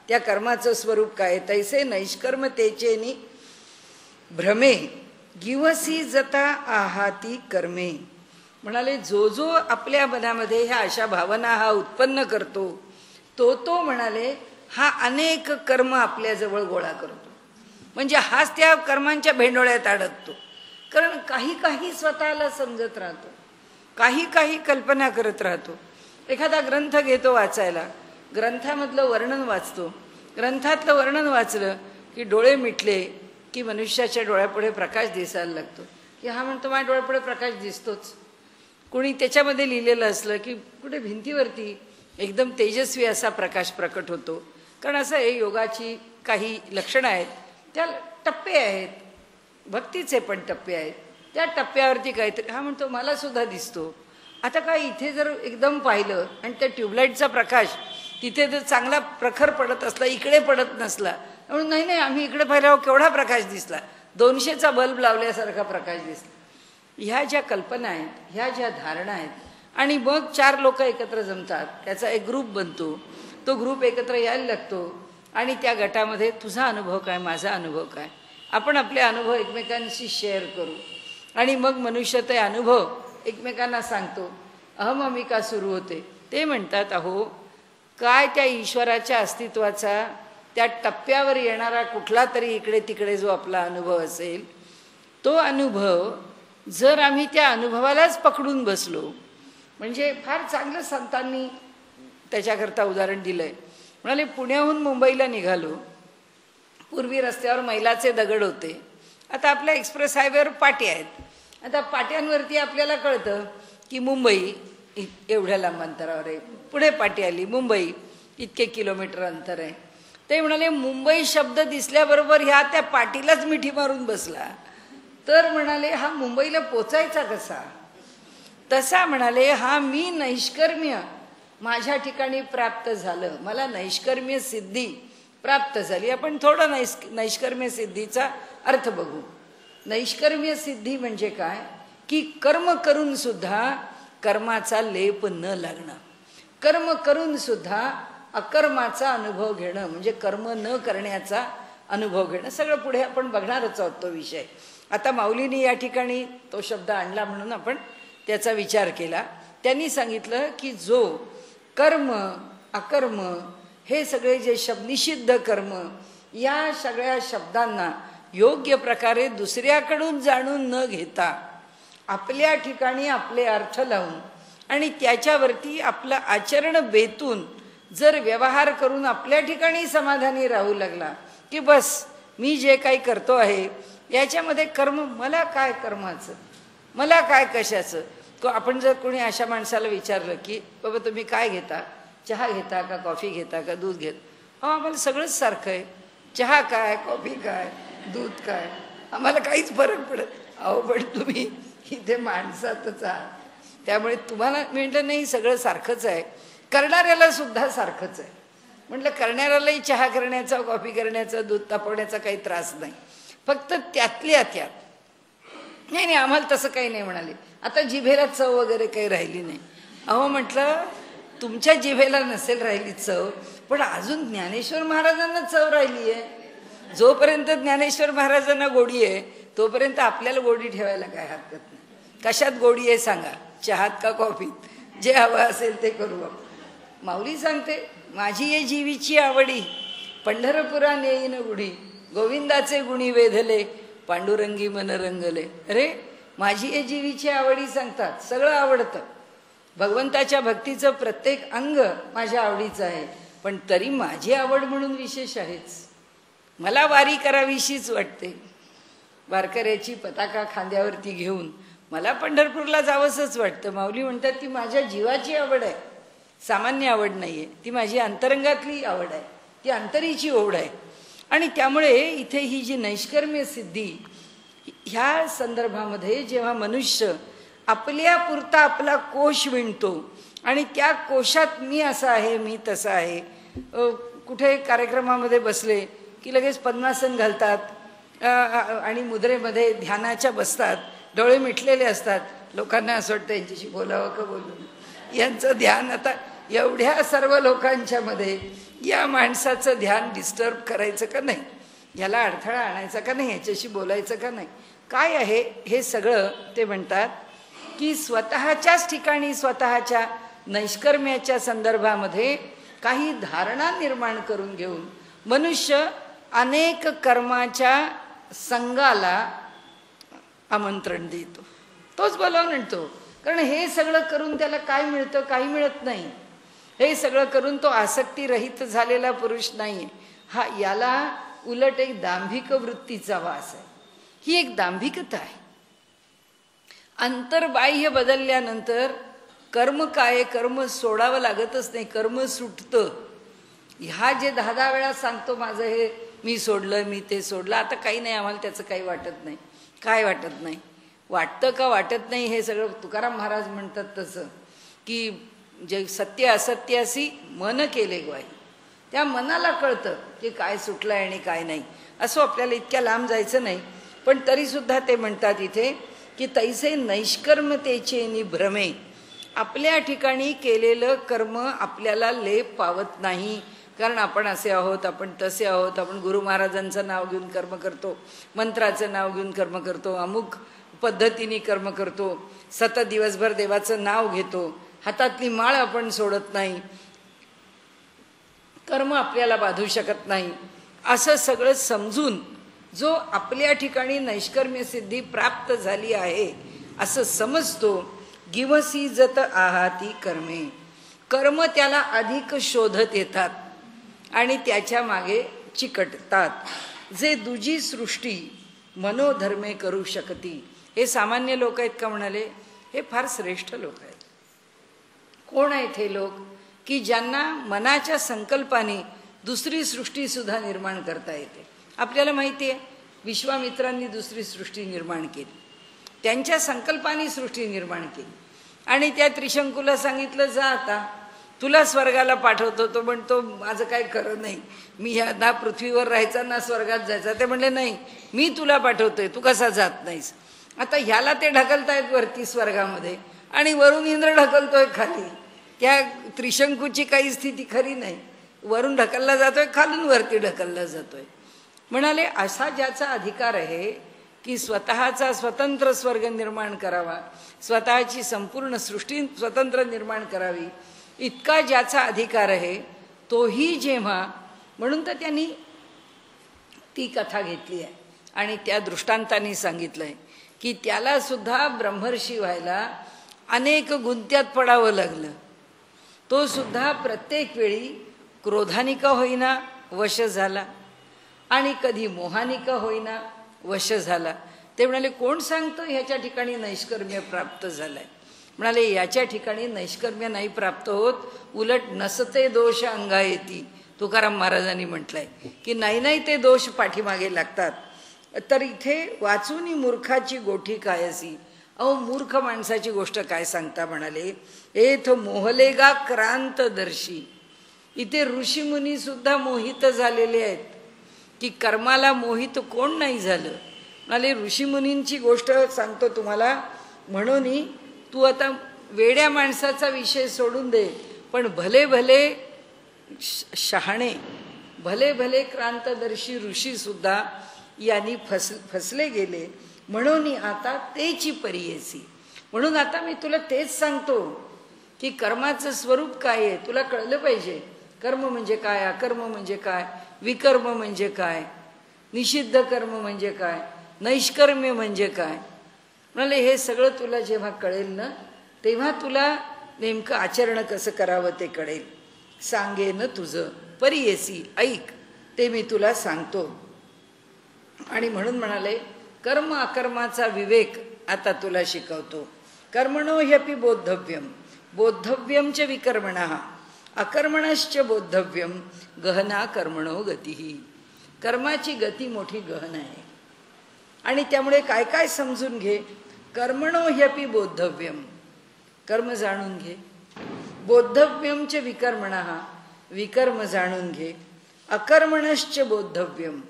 त्या कर्माचं स्वरूप काय. तैसे नैष्कर्मतेचेनी भ्रमे गिवसी जता आहाती कर्मे. म्हणाले जो जो आपल्या मनामध्ये ह्या अशा भावना हा उत्पन्न करतो तो म्हणाले हा अनेक कर्म आपल्याजवळ गोळा करतो. म्हणजे हाच त्या कर्मांच्या भेंडोळ्यात अडकतो. कारण काही स्वतःला समजत राहतो, काही कल्पना करत राहतो. एखादा ग्रंथ घेतो वाचायला, ग्रंथामधलं वर्णन वाचतो, ग्रंथातलं वर्णन वाचलं की डोळे मिटले की मनुष्याच्या डोळ्यापुढे प्रकाश दिसायला लागतो. की हा म्हणतो माझ्या डोळ्यापुढे प्रकाश दिसतोच. कोणी त्याच्यामध्ये लिहिलेलं असलं की कुठे भिंतीवरती एकदम तेजस्वी असा प्रकाश प्रकट होतो. कारण असं हे योगाची काही लक्षणं आहेत, त्या टप्पे आहेत, भक्तीचे पण टप्पे आहेत. त्या टप्प्यावरती काहीतरी हा म्हणतो मला सुद्धा दिसतो. आता काय इथे जर एकदम पाहिलं आणि त्या ट्यूबलाईटचा प्रकाश तिथे जर चांगला प्रखर पडत असला, इकडे पडत नसला म्हणून नाही नाही आम्ही इकडे पाहिल्यावर केवढा प्रकाश दिसला, 200चा बल्ब लावल्यासारखा प्रकाश दिसला. ह्या ज्या कल्पना आहेत, ह्या ज्या धारणा आहेत, आणि मग 4 लोक एकत्र जमतात, त्याचा एक ग्रुप बनतो, तो ग्रुप एकत्र यायला लागतो आणि त्या गटामध्ये तुझा अनुभव काय, माझा अनुभव काय, आपण आपले अनुभव एकमेकांशी शेअर करू आणि मग मनुष्य ते अनुभव एकमेकांना सांगतो. अहममिका सुरू होते. ते म्हणतात अहो काय त्या ईश्वराच्या अस्तित्वाचा त्या टप्प्यावर येणारा कुठला तरी इकडे तिकडे जो आपला अनुभव असेल, तो अनुभव जर आम्ही त्या अनुभवालाच पकडून बसलो, म्हणजे फार चांगलं संतांनी त्याच्याकरता उदाहरण दिलंय. म्हणाले पुण्याहून मुंबईला निघालो, पूर्वी रस्त्यावर मैलाचे दगड होते, आता आपल्या एक्सप्रेस हायवेवर पाट्या आहेत. आता पाट्यांवरती आपल्याला कळतं की मुंबई एवढ्या लांब अंतरावर आहे, पुढे पाटी आली, मुंबई इतके किलोमीटर अंतर आहे. ते म्हणाले मुंबई शब्द दिसल्याबरोबर ह्या त्या पाटीलाच मिठी मारून बसला. तर म्हणाले हा मुंबईला पोचायचा कसा? तसा म्हणाले हा मी नैष्कर्म्य माझ्या ठिकाणी प्राप्त झालं, मला नैष्कर्म्य सिद्धी प्राप्त झाली. आपण थोडं नैष्कर्म्य सिद्धीचा अर्थ बघू. नैष्कर्म्य सिद्धी म्हणजे काय की कर्म करून सुद्धा कर्माचा लेप न लागणं, कर्म करून सुद्धा अकर्माचा अनुभव घेणं, म्हणजे कर्म न करण्याचा अनुभव घेणं. सगळं पुढे आपण बघणारच आहोत तो विषय. आता माऊलींनी या ठिकाणी तो शब्द आणला म्हणून आपण त्याचा विचार केला. त्यांनी सांगितलं की जो कर्म अकर्म हे सगळे जे निषिद्ध कर्म, या सगळ्या शब्दांना योग्य प्रकारे दुसऱ्याकडून जाणून न घेता आपल्या ठिकाणी आपले अर्थ लावून आणि त्याच्यावरती आपलं आचरण बेतून जर व्यवहार करून आपल्या ठिकाणी समाधानी राहू लागला की बस मी जे काही करतो आहे याच्यामध्ये कर्म, मला काय कर्माचं, मला काय कशाचं. आपण जर कोणी अशा माणसाला विचारलं की बाबा तुम्ही काय घेता, चहा घेता का कॉफी घेता का दूध घेत, आम्हाला सगळंच सारखं आहे, चहा काय कॉफी काय दूध काय आम्हाला काहीच फरक पडत. अहो पण तुम्ही इथे माणसातच आहात, त्यामुळे तुम्हाला म्हटलं नाही सगळं सारखंच आहे, करणाऱ्याला सुद्धा सारखंच आहे. म्हटलं करणाऱ्यालाही चहा करण्याचा कॉफी करण्याचा दूध तापवण्याचा काही त्रास नाही, फक्त त्यातल्या त्यात. नाही नाही आम्हाला तसं काही नाही म्हणाले. आता जिभेला चव वगैरे काही राहिली नाही. अहो म्हटलं तुमच्या जिभेला नसेल राहिली चव, पण अजून ज्ञानेश्वर महाराजांना चव राहिली आहे. जोपर्यंत ज्ञानेश्वर महाराजांना गोडी आहे तोपर्यंत आपल्याला गोडी ठेवायला काय हरकत नाही. कशात गोडी आहे सांगा, चहात का कॉफीत, जे हवं असेल ते करू आपण. माऊली सांगते माझी ये जीवीची आवडी, पंढरपुरा नेईन गुढी, गोविंदाचे गुणी वेधले, पांडुरंगी मन रंगले. अरे माझी ये जीवीची आवडी सांगतात, सगळं आवडतं, भगवंताच्या भक्तीचं प्रत्येक अंग माझ्या आवडीचं आहे, पण तरी माझी आवड म्हणून विशेष आहेच. मला वारी करावीशीच वाटते, वारकऱ्याची पताका खांद्यावरती घेऊन मला पंढरपूरला जावंसच वाटतं. माऊली म्हणतात ती माझ्या जीवाची आवड आहे, सामान्य आवड नाही आहे, ती माझी अंतरंगातली आवड आहे, ती अंतरीची ओढ आहे. आणि त्यामुळे इथे ही जी नैष्कर्म्य सिद्धी, ह्या संदर्भामध्ये जेव्हा मनुष्य आपल्या पुरता आपला कोश विणतो आणि त्या कोशात मी असा आहे मी तसा आहे, कुठे कार्यक्रमामध्ये बसले की लगेच पद्मासन घालतात आणि मुद्रेमध्ये ध्यानाच्या बसतात, डोळे मिटलेले असतात, लोकांना असं वाटतं यांच्याशी बोलावं का बोलू. यांचं ध्यान आता एवढ्या सर्व लोकांच्या मध्ये या माणसाचं ध्यान डिस्टर्ब करायचं का नाही, याला अडथळा आणायचा का नाही, याच्याशी बोलायचं का नाही, काय आहे हे सगळं. ते म्हणतात की स्वतःच्याच ठिकाणी स्वतःच्या नैष्कर्म्याच्या संदर्भामध्ये काही धारणा निर्माण करून घेऊन मनुष्य अनेक कर्माच्या संघाला आमंत्रण देतो, तोच बोलावून आणतो. कारण हे सगळं करून त्याला काय मिळतं, काही मिळत नाही. हे सगळं करून तो आसक्तीरहित झालेला पुरुष नाही. हा याला उलट एक दांभिक वृत्तीचा वास आहे, ही एक दांभिकता आहे. अंतर्बाह्य बदलल्यानंतर कर्म काय, कर्म सोडावं लागतच नाही, कर्म सुटतं. ह्या जे 10 वेळा सांगतो माझं हे मी सोडलं, मी ते सोडलं, आता काही नाही, आम्हाला त्याचं काही वाटत नाही. काय वाटत नाही, वाटतं का वाटत नाही हे सगळं तुकाराम महाराज म्हणतात तसं की जे सत्य असत्यासी मन केले ग्वाही, त्या मनाला कळतं की काय सुटलंय आणि काय नाही. असं आपल्याला इतक्या लांब जायचं नाही, पण तरीसुद्धा ते म्हणतात इथे की तैसे नैष्कर्मतेचे निभ्रमे. आपल्या ठिकाणी केलेलं कर्म आपल्याला लेप पावत नाही, कारण आपण असे आहोत, आपण तसे आहोत, आपण गुरु महाराजांचं नाव घेऊन कर्म करतो, मंत्राचं नाव घेऊन कर्म करतो, अमुक पद्धतीने कर्म करतो, सतत दिवसभर देवाचं नाव घेतो, हातातली माळ आपण सोडत नाही, कर्म आपल्याला बाधू शकत नाही. असं सगळं समजून जो आपल्या ठिकाणी नैष्कर्म्य सिद्धी प्राप्त झाली आहे असं समजतो, गिवसी जत आहाती कर्मे. कर्म त्याला अधिक शोधत येतात आणि त्याच्या मागे चिकटतात. जे दुजी सृष्टी मनोधर्मे करू शकती. हे सामान्य लोक आहेत का म्हणाले? हे फार श्रेष्ठ लोक आहेत. कोण आहेत हे लोक? की ज्यांना मनाच्या संकल्पाने दुसरी सृष्टी सुद्धा निर्माण करता येते. आपल्याला माहिती आहे विश्वामित्रांनी दुसरी सृष्टी निर्माण केली, त्यांच्या संकल्पाने सृष्टी निर्माण केली आणि त्या त्रिशंकूला सांगितलं जा आता तुला स्वर्गाला पाठवतो. तो म्हणतो माझं काय खरं नाही, मी ह्या ना पृथ्वीवर राहायचा ना स्वर्गात जायचा. ते म्हणले नाही मी तुला पाठवतोय, तू कसा जात नाहीस. आता ह्याला ते ढकलतायत वरती स्वर्गामध्ये आणि वरून इंद्र ढकलतोय खाली. त्या त्रिशंकूची काही स्थिती खरी नाही, वरून ढकलला जातोय, खालून वरती ढकलला जातोय. म्हणाले असा ज्याचा अधिकार आहे की स्वतःचा स्वतंत्र स्वर्ग निर्माण करावा, स्वतःची संपूर्ण सृष्टी स्वतंत्र निर्माण करावी, इतका ज्याचा अधिकार आहे तोही जेव्हा, म्हणून तर त्यांनी ती कथा घेतली आहे आणि त्या दृष्टांतांनी सांगितलंय की त्याला सुद्धा ब्रह्मर्षी व्हायला अनेक गुंत्यात पडावं लागलं. तो सुद्धा प्रत्येक वेळी क्रोधानिका होईना वश झाला आणि कधी मोहानिका होईना वश झाला. ते म्हणाले कोण सांगतं ह्याच्या ठिकाणी नैष्कर्म्य प्राप्त झालंय? म्हणाले याच्या ठिकाणी नैष्कर्म्य नाही प्राप्त होत, उलट नसते दोष अंगा येती. तुकाराम महाराजांनी म्हटलंय की नाही ते दोष पाठीमागे लागतात. तर इथे वाचूनी मूर्खाची गोठी कायसी. अहो मूर्ख माणसाची गोष्ट काय सांगता म्हणाले. एथ मोहलेगा क्रांतदर्शी. इथे ऋषीमुनी सुद्धा मोहित झालेले आहेत की कर्माला मोहित कोण नाही झालं. म्हणाले ऋषीमुनींची गोष्ट सांगतो तुम्हाला, म्हणून तू आता वेड्या माणसाचा विषय सोडून दे, पण भले भले शहाणे भले भले क्रांतदर्शी ऋषी सुद्धा यांनी फसले गेले. म्हणून आता तेची परियेसी. म्हणून आता मी तुला तेच सांगतो की कर्माचं स्वरूप काय आहे तुला कळलं पाहिजे. कर्म म्हणजे काय, अकर्म म्हणजे काय, विकर्म म्हणजे काय, निषिद्ध कर्म म्हणजे काय, नैष्कर्म्य म्हणजे काय. म्हणाले हे सगळं तुला जेव्हा कळेल ना तेव्हा तुला नेमकं आचरण कसं करावं ते कळेल. सांगेन तुझं परियेसी, ऐक ते मी तुला सांगतो. आणि म्हणून म्हणाले कर्म अकर्माचा विवेक आता तुला शिकवतो. कर्मणो ह्यपि बोद्धव्यम बोद्धव्यम च विकर्मणः अकर्मणश्च बोद्धव्यम गहना कर्मणो गतिः. कर्माची गती मोठी गहन आहे आणि त्यामुळे काय काय समजून घे. कर्मणो ह्यपि बोद्धव्यम, कर्म जाणून घे. बोद्धव्यम च विकर्मणः, विकर्म जाणून घे. अकर्मणश्च बोद्धव्यम,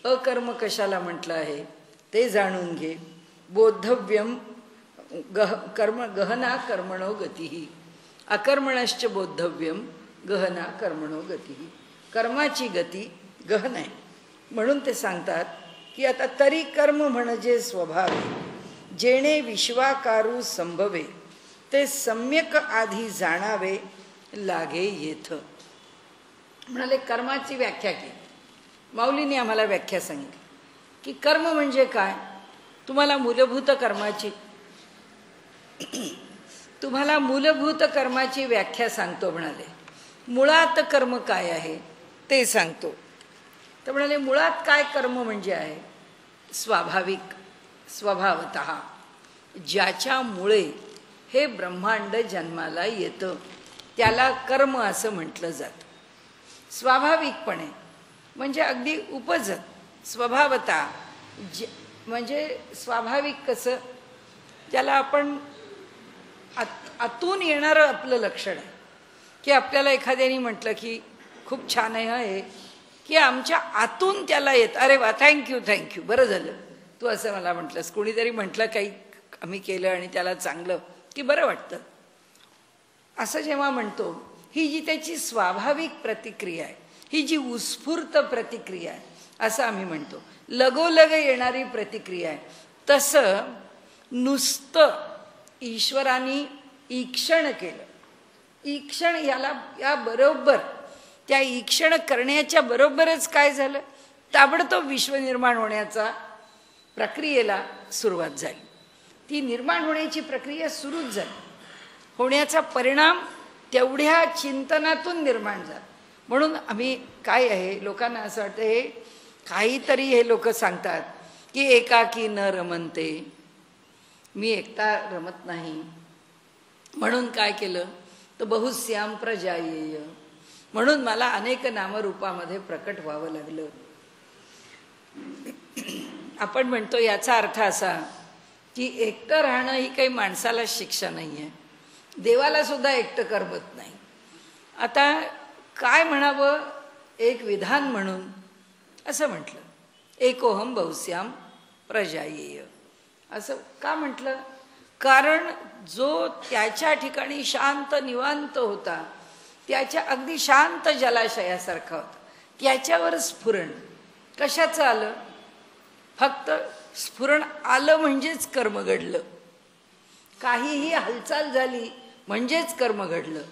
अकर्म कशाला म्हटलं आहे ते जाणून घे. बोद्धव्यम गहना कर्मणो गतिः अकर्मणश्च बोद्धव्यम गहना कर्मणो गतिः. कर्माची गती गहन आहे म्हणून ते सांगतात की आता तरी कर्म म्हणजे स्वभावे जेणे विश्वाकारू संभवे ते सम्यक आधी जाणावे लागे येथ. म्हणाले कर्माची व्याख्या केली. माऊलींनी आम्हाला व्याख्या सांगितली की कर्म म्हणजे काय. तुम्हाला मूलभूत कर्माची व्याख्या सांगतो. म्हणाले मुळात कर्म काय आहे ते सांगतो. तर म्हणाले मुळात काय कर्म म्हणजे आहे. स्वाभाविक, स्वभावतः ज्याच्यामुळे हे ब्रह्मांड जन्माला येतं त्याला कर्म असं म्हटलं जातं. स्वाभाविकपणे म्हणजे अगदी उपजत, स्वभावतः म्हणजे स्वाभाविक कसं, ज्याला आपण आतून येणारं आपलं लक्षण आहे. की आपल्याला एखाद्याने म्हटलं की खूप छान आहे की आमच्या आतून त्याला येत. अरे वा, थँक्यू थँक्यू, बरं झालं तू असं मला म्हटलंस. कोणीतरी म्हटलं काही आम्ही केलं आणि त्याला चांगलं की बरं वाटतं. असं जेव्हा म्हणतो, ही जी त्याची स्वाभाविक प्रतिक्रिया आहे, ही जी उत्स्फूर्त प्रतिक्रिया आहे असं आम्ही म्हणतो, लगोलग येणारी प्रतिक्रिया आहे. तसं नुसतं ईश्वराने ईक्षण केलं. ईक्षण या बरोबर, त्या ईक्षण करण्याच्या बरोबरच काय झालं, ताबडतोब विश्व निर्माण होण्याचा प्रक्रियेला सुरुवात झाली. ती निर्माण होण्याची प्रक्रिया सुरूच झाली. होण्याचा परिणाम तेवढ्या चिंतनातून निर्माण झाला. म्हणून आम्ही काय आहे, लोकांना असं वाटतं हे काहीतरी हे लोक सांगतात की एकाकी न रमनते, मी एकटा रमत नाही. म्हणून काय केलं तर बहुश्याम प्रजायेय, म्हणून मला अनेक नामरूपामध्ये प्रकट व्हावं लागलं. आपण म्हणतो याचा अर्थ असा की एकटं राहणं ही काही माणसाला शिक्षा नाही आहे, देवाला सुद्धा एकटं करमत नाही. आता काय म्हणावं, एक विधान म्हणून असं म्हटलं, एकोहम बहुश्याम प्रजायेय. असं का म्हटलं, कारण जो त्याच्या ठिकाणी शांत निवांत होता, त्याच्या अगदी शांत जलाशयासारखा होता, त्याच्यावर स्फुरण कशाचं आलं, फक्त स्फुरण आलं म्हणजेच कर्म घडलं. काहीही हालचाल झाली म्हणजेच कर्म घडलं.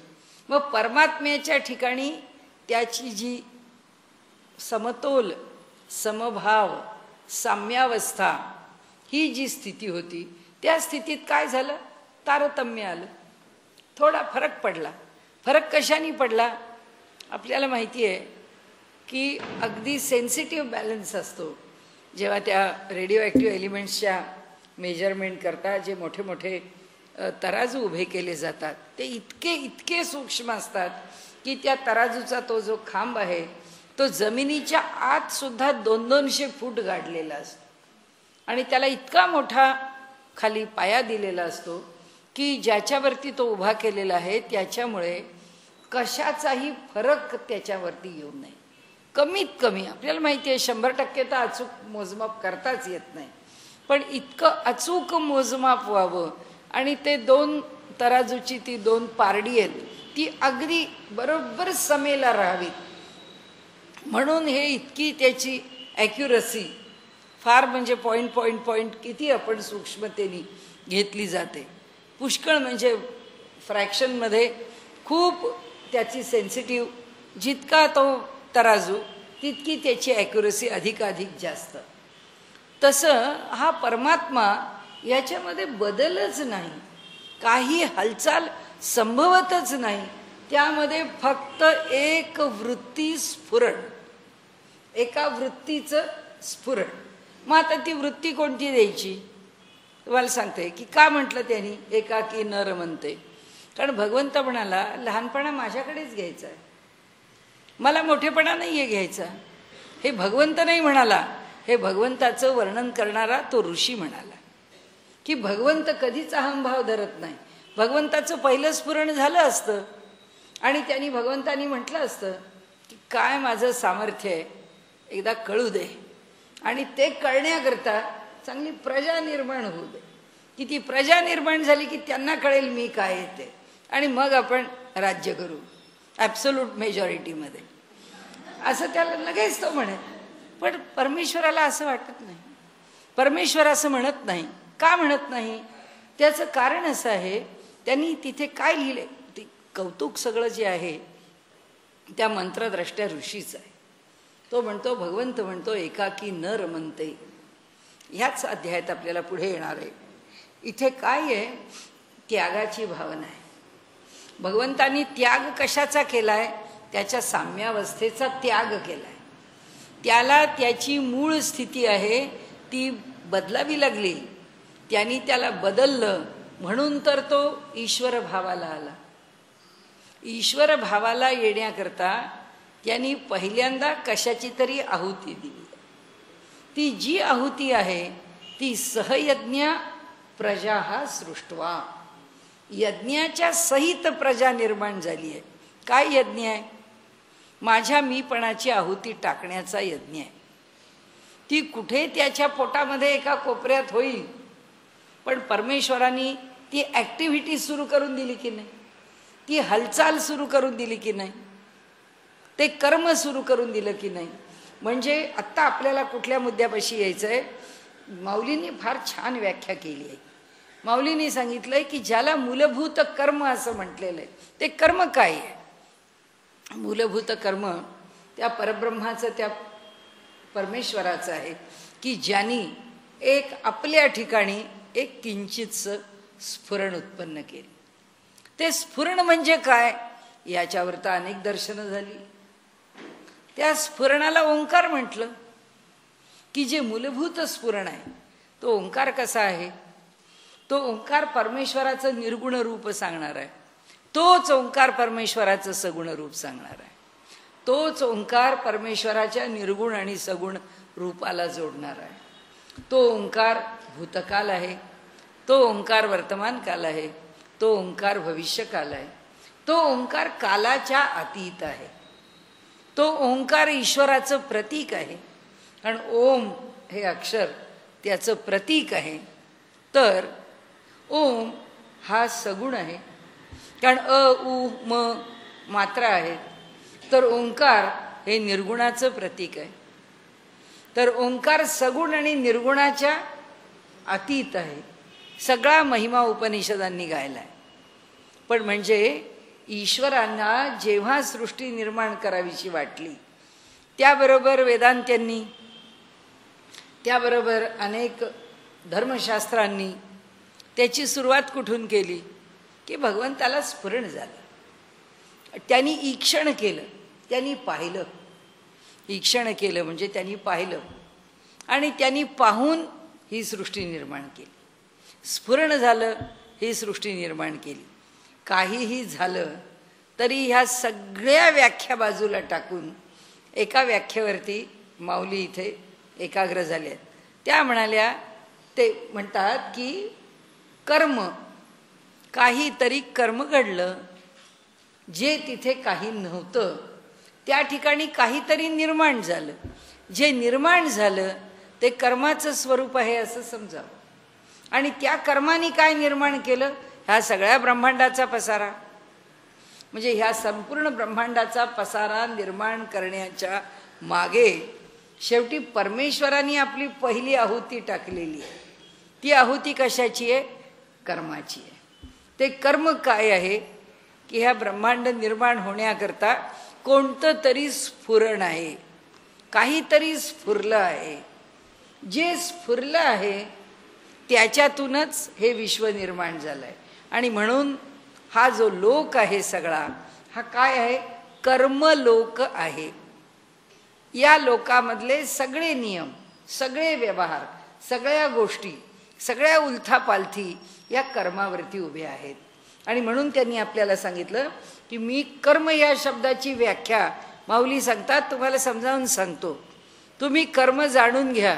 मग परमात्म्याच्या ठिकाणी त्याची जी समतोल, समभाव, साम्यावस्था ही जी स्थिती होती, त्या स्थितीत काय झालं, तारतम्य आलं, थोडा फरक पडला. फरक कशाने पडला, आपल्याला माहिती आहे की अगदी सेन्सिटिव्ह बॅलन्स असतो. जेव्हा त्या रेडिओ ॲक्टिव्ह एलिमेंट्सच्या मेजरमेंट करता जे मोठे मोठे तराजू उभे केले जातात, ते इतके सूक्ष्म असतात की त्या तराजूचा तो जो खांब आहे तो जमिनीच्या आत सुद्धा 200-200 फूट गाडलेला असतो. आणि त्याला इतका मोठा खाली पाया दिलेला असतो की ज्याच्यावरती तो उभा केलेला आहे त्याच्यामुळे कशाचाही फरक त्याच्यावरती येऊ नये. कमीत कमी आपल्याला माहिती आहे 100% तर अचूक मोजमाप करताच येत नाही, पण इतकं अचूक मोजमाप व्हावं आणि ते 2 तराजूची ती 2 पारडी आहेत ती अगदी बरोबर समेला राहावीत. म्हणून हे इतकी त्याची ॲक्युरसी फार म्हणजे पॉईंट किती आपण सूक्ष्मतेने घेतली जाते. पुष्कळ म्हणजे फ्रॅक्शनमध्ये खूप त्याची सेन्सिटिव्ह, जितका तो तराजू तितकी त्याची ॲक्युरसी अधिकाधिक जास्त. तसं हा परमात्मा याच्यामध्ये बदलच नाही, काही हालचाल संभवतच नाही, त्यामध्ये फक्त एक वृत्ती स्फुरण, एका वृत्तीचं स्फुरण. मग आता ती वृत्ती कोणती द्यायची, तुम्हाला सांगते की का म्हटलं त्यांनी एकाकी न रमनते. कारण भगवंत म्हणाला लहानपणा माझ्याकडेच घ्यायचा आहे, मला मोठेपणा नाही आहे घ्यायचा. हे भगवंत नाही म्हणाला, हे भगवंताचं वर्णन करणारा तो ऋषी म्हणाला की भगवंत कधीच अहंभाव धरत नाही. भगवंताचं पहिलं स्फुरण झालं असतं आणि त्यांनी भगवंतानी म्हटलं असतं की काय माझं सामर्थ्य आहे एकदा कळू दे, आणि ते कळण्याकरता चांगली प्रजा निर्माण होऊ दे, की ती प्रजा निर्माण झाली की त्यांना कळेल मी काय येते, आणि मग आपण राज्य करू ॲब्सोल्यूट मेजॉरिटीमध्ये, असं त्याला लगेच तो म्हणेल. पण परमेश्वराला असं वाटत नाही. परमेश्वर असं म्हणत नाही. का म्हणत नाही, त्याचं कारण असं आहे, त्यांनी तिथे काय लिहिले, ते कौतुक सगळं जे आहे त्या मंत्रद्रष्ट्या ऋषीचं आहे. तो म्हणतो, भगवंत म्हणतो एकाकी न रमनते. ह्याच अध्यायात आपल्याला पुढे येणार आहे. इथे काय आहे, त्यागाची भावना आहे. भगवंतांनी त्याग कशाचा केलाय, त्याच्या साम्यावस्थेचा त्याग केलाय. त्याला त्याची मूळ स्थिती आहे ती बदलावी लागली, त्यांनी त्याला बदललं, म्हणून तर तो ईश्वर भावाला आला. ईश्वर भावाला येण्याकरता त्यांनी पहिल्यांदा कशाची तरी आहुती दिली. ती जी आहुती आहे ती सहयज्ञ प्रजा सृष्टवा, यज्ञाच्या सहित प्रजा निर्माण झाली आहे. काय यज्ञ आहे, माझ्या मीपणाची आहुती टाकण्याचा यज्ञ आहे. ती कुठे त्याच्या पोटामध्ये एका कोपऱ्यात होईल, पण परमेश्वरांनी ती ॲक्टिव्हिटी सुरू करून दिली की नाही, ती हालचाल सुरू करून दिली की नाही, ते कर्म सुरू करून दिलं की नाही. म्हणजे आत्ता आपल्याला कुठल्या मुद्द्यापाशी यायचं आहे? माऊलींनी फार छान व्याख्या केली आहे. माऊलींनी सांगितलंय की ज्याला मूलभूत कर्म असं म्हटलेलं आहे, ते कर्म काय आहे? मूलभूत कर्म त्या परब्रह्माचं, त्या परमेश्वराचं आहे की ज्यांनी एक आपल्या ठिकाणी एक किंचितचं स्फुरण उत्पन्न केलं. ते स्फुरण म्हणजे काय याच्यावर तर अनेक दर्शनं झाली. त्या स्फुरणाला ओंकार म्हटलं की जे मूलभूत स्फुरण आहे तो ओंकार कसा आहे? तो ओंकार परमेश्वराचं निर्गुण रूप सांगणार आहे. तोच ओंकार परमेश्वराचं सगुण रूप सांगणार आहे. तोच ओंकार परमेश्वराच्या निर्गुण आणि सगुण रूपाला जोडणार आहे. तो ओंकार भूतकाल आहे, तो ओंकार वर्तमान काल आहे, तो ओंकार भविष्यकाल आहे, तो ओंकार कालाच्या अतीत आहे. तो ओंकार ईश्वराचं प्रतीक आहे. कारण ओम हे अक्षर त्याचं प्रतीक आहे. तर ओम हा सगुण आहे, कारण अ उ म मात्रा आहे. तर ओंकार हे निर्गुणाचं प्रतीक आहे. तर ओंकार सगुण आणि निर्गुणाच्या अतीत आहे. सगळा महिमा उपनिषदांनी गायला आहे. पण म्हणजे ईश्वरांना जेव्हा सृष्टी निर्माण करावीशी वाटली, त्याबरोबर वेदांत्यांनी, त्याबरोबर अनेक धर्मशास्त्रांनी त्याची सुरुवात कुठून केली की भगवंताला स्फुरण झालं. त्यांनी ईक्षण केलं, त्यांनी पाहिलं. ईक्षण केलं म्हणजे त्यांनी पाहिलं आणि त्यांनी पाहून ही सृष्टी निर्माण केली. स्फुरण झालं, ही सृष्टी निर्माण केली. काहीही झालं तरी ह्या सगळ्या व्याख्या बाजूला टाकून एका व्याख्येवरती माऊली इथे एकाग्र झाल्या. त्या म्हणाल्या, ते म्हणतात की कर्म, काहीतरी कर्म घडलं जे तिथे काही नव्हतं, त्या ठिकाणी काहीतरी निर्माण झालं. जे निर्माण झालं ते कर्माचं स्वरूप आहे असं समजावं. आणि त्या कर्माने काय निर्माण केलं? ह्या सगळ्या ब्रह्मांडाचा पसारा. म्हणजे ह्या संपूर्ण ब्रह्मांडाचा पसारा निर्माण करण्याच्या मागे शेवटी परमेश्वरांनी आपली पहिली आहुती टाकलेली आहे. ती आहुती कशाची आहे? कर्माची आहे. ते कर्म काय आहे की ह्या ब्रह्मांड निर्माण होण्याकरता कोणतं तरी स्फुरण आहे, काहीतरी स्फुरलं आहे. जे स्फुरलं आहे त्याच्यातूनच हे विश्व निर्माण झालं आहे. आणि म्हणून हा जो लोक आहे सगळा, हा काय आहे? कर्मलोक आहे. या लोकामधले सगळे नियम, सगळे व्यवहार, सगळ्या गोष्टी, सगळ्या उलथापालथी या कर्मावरती उभे आहेत. आणि म्हणून त्यांनी आपल्याला सांगितलं की मी कर्म या शब्दाची व्याख्या, माऊली सांगतात, तुम्हाला समजावून सांगतो. तुम्ही कर्म जाणून घ्या.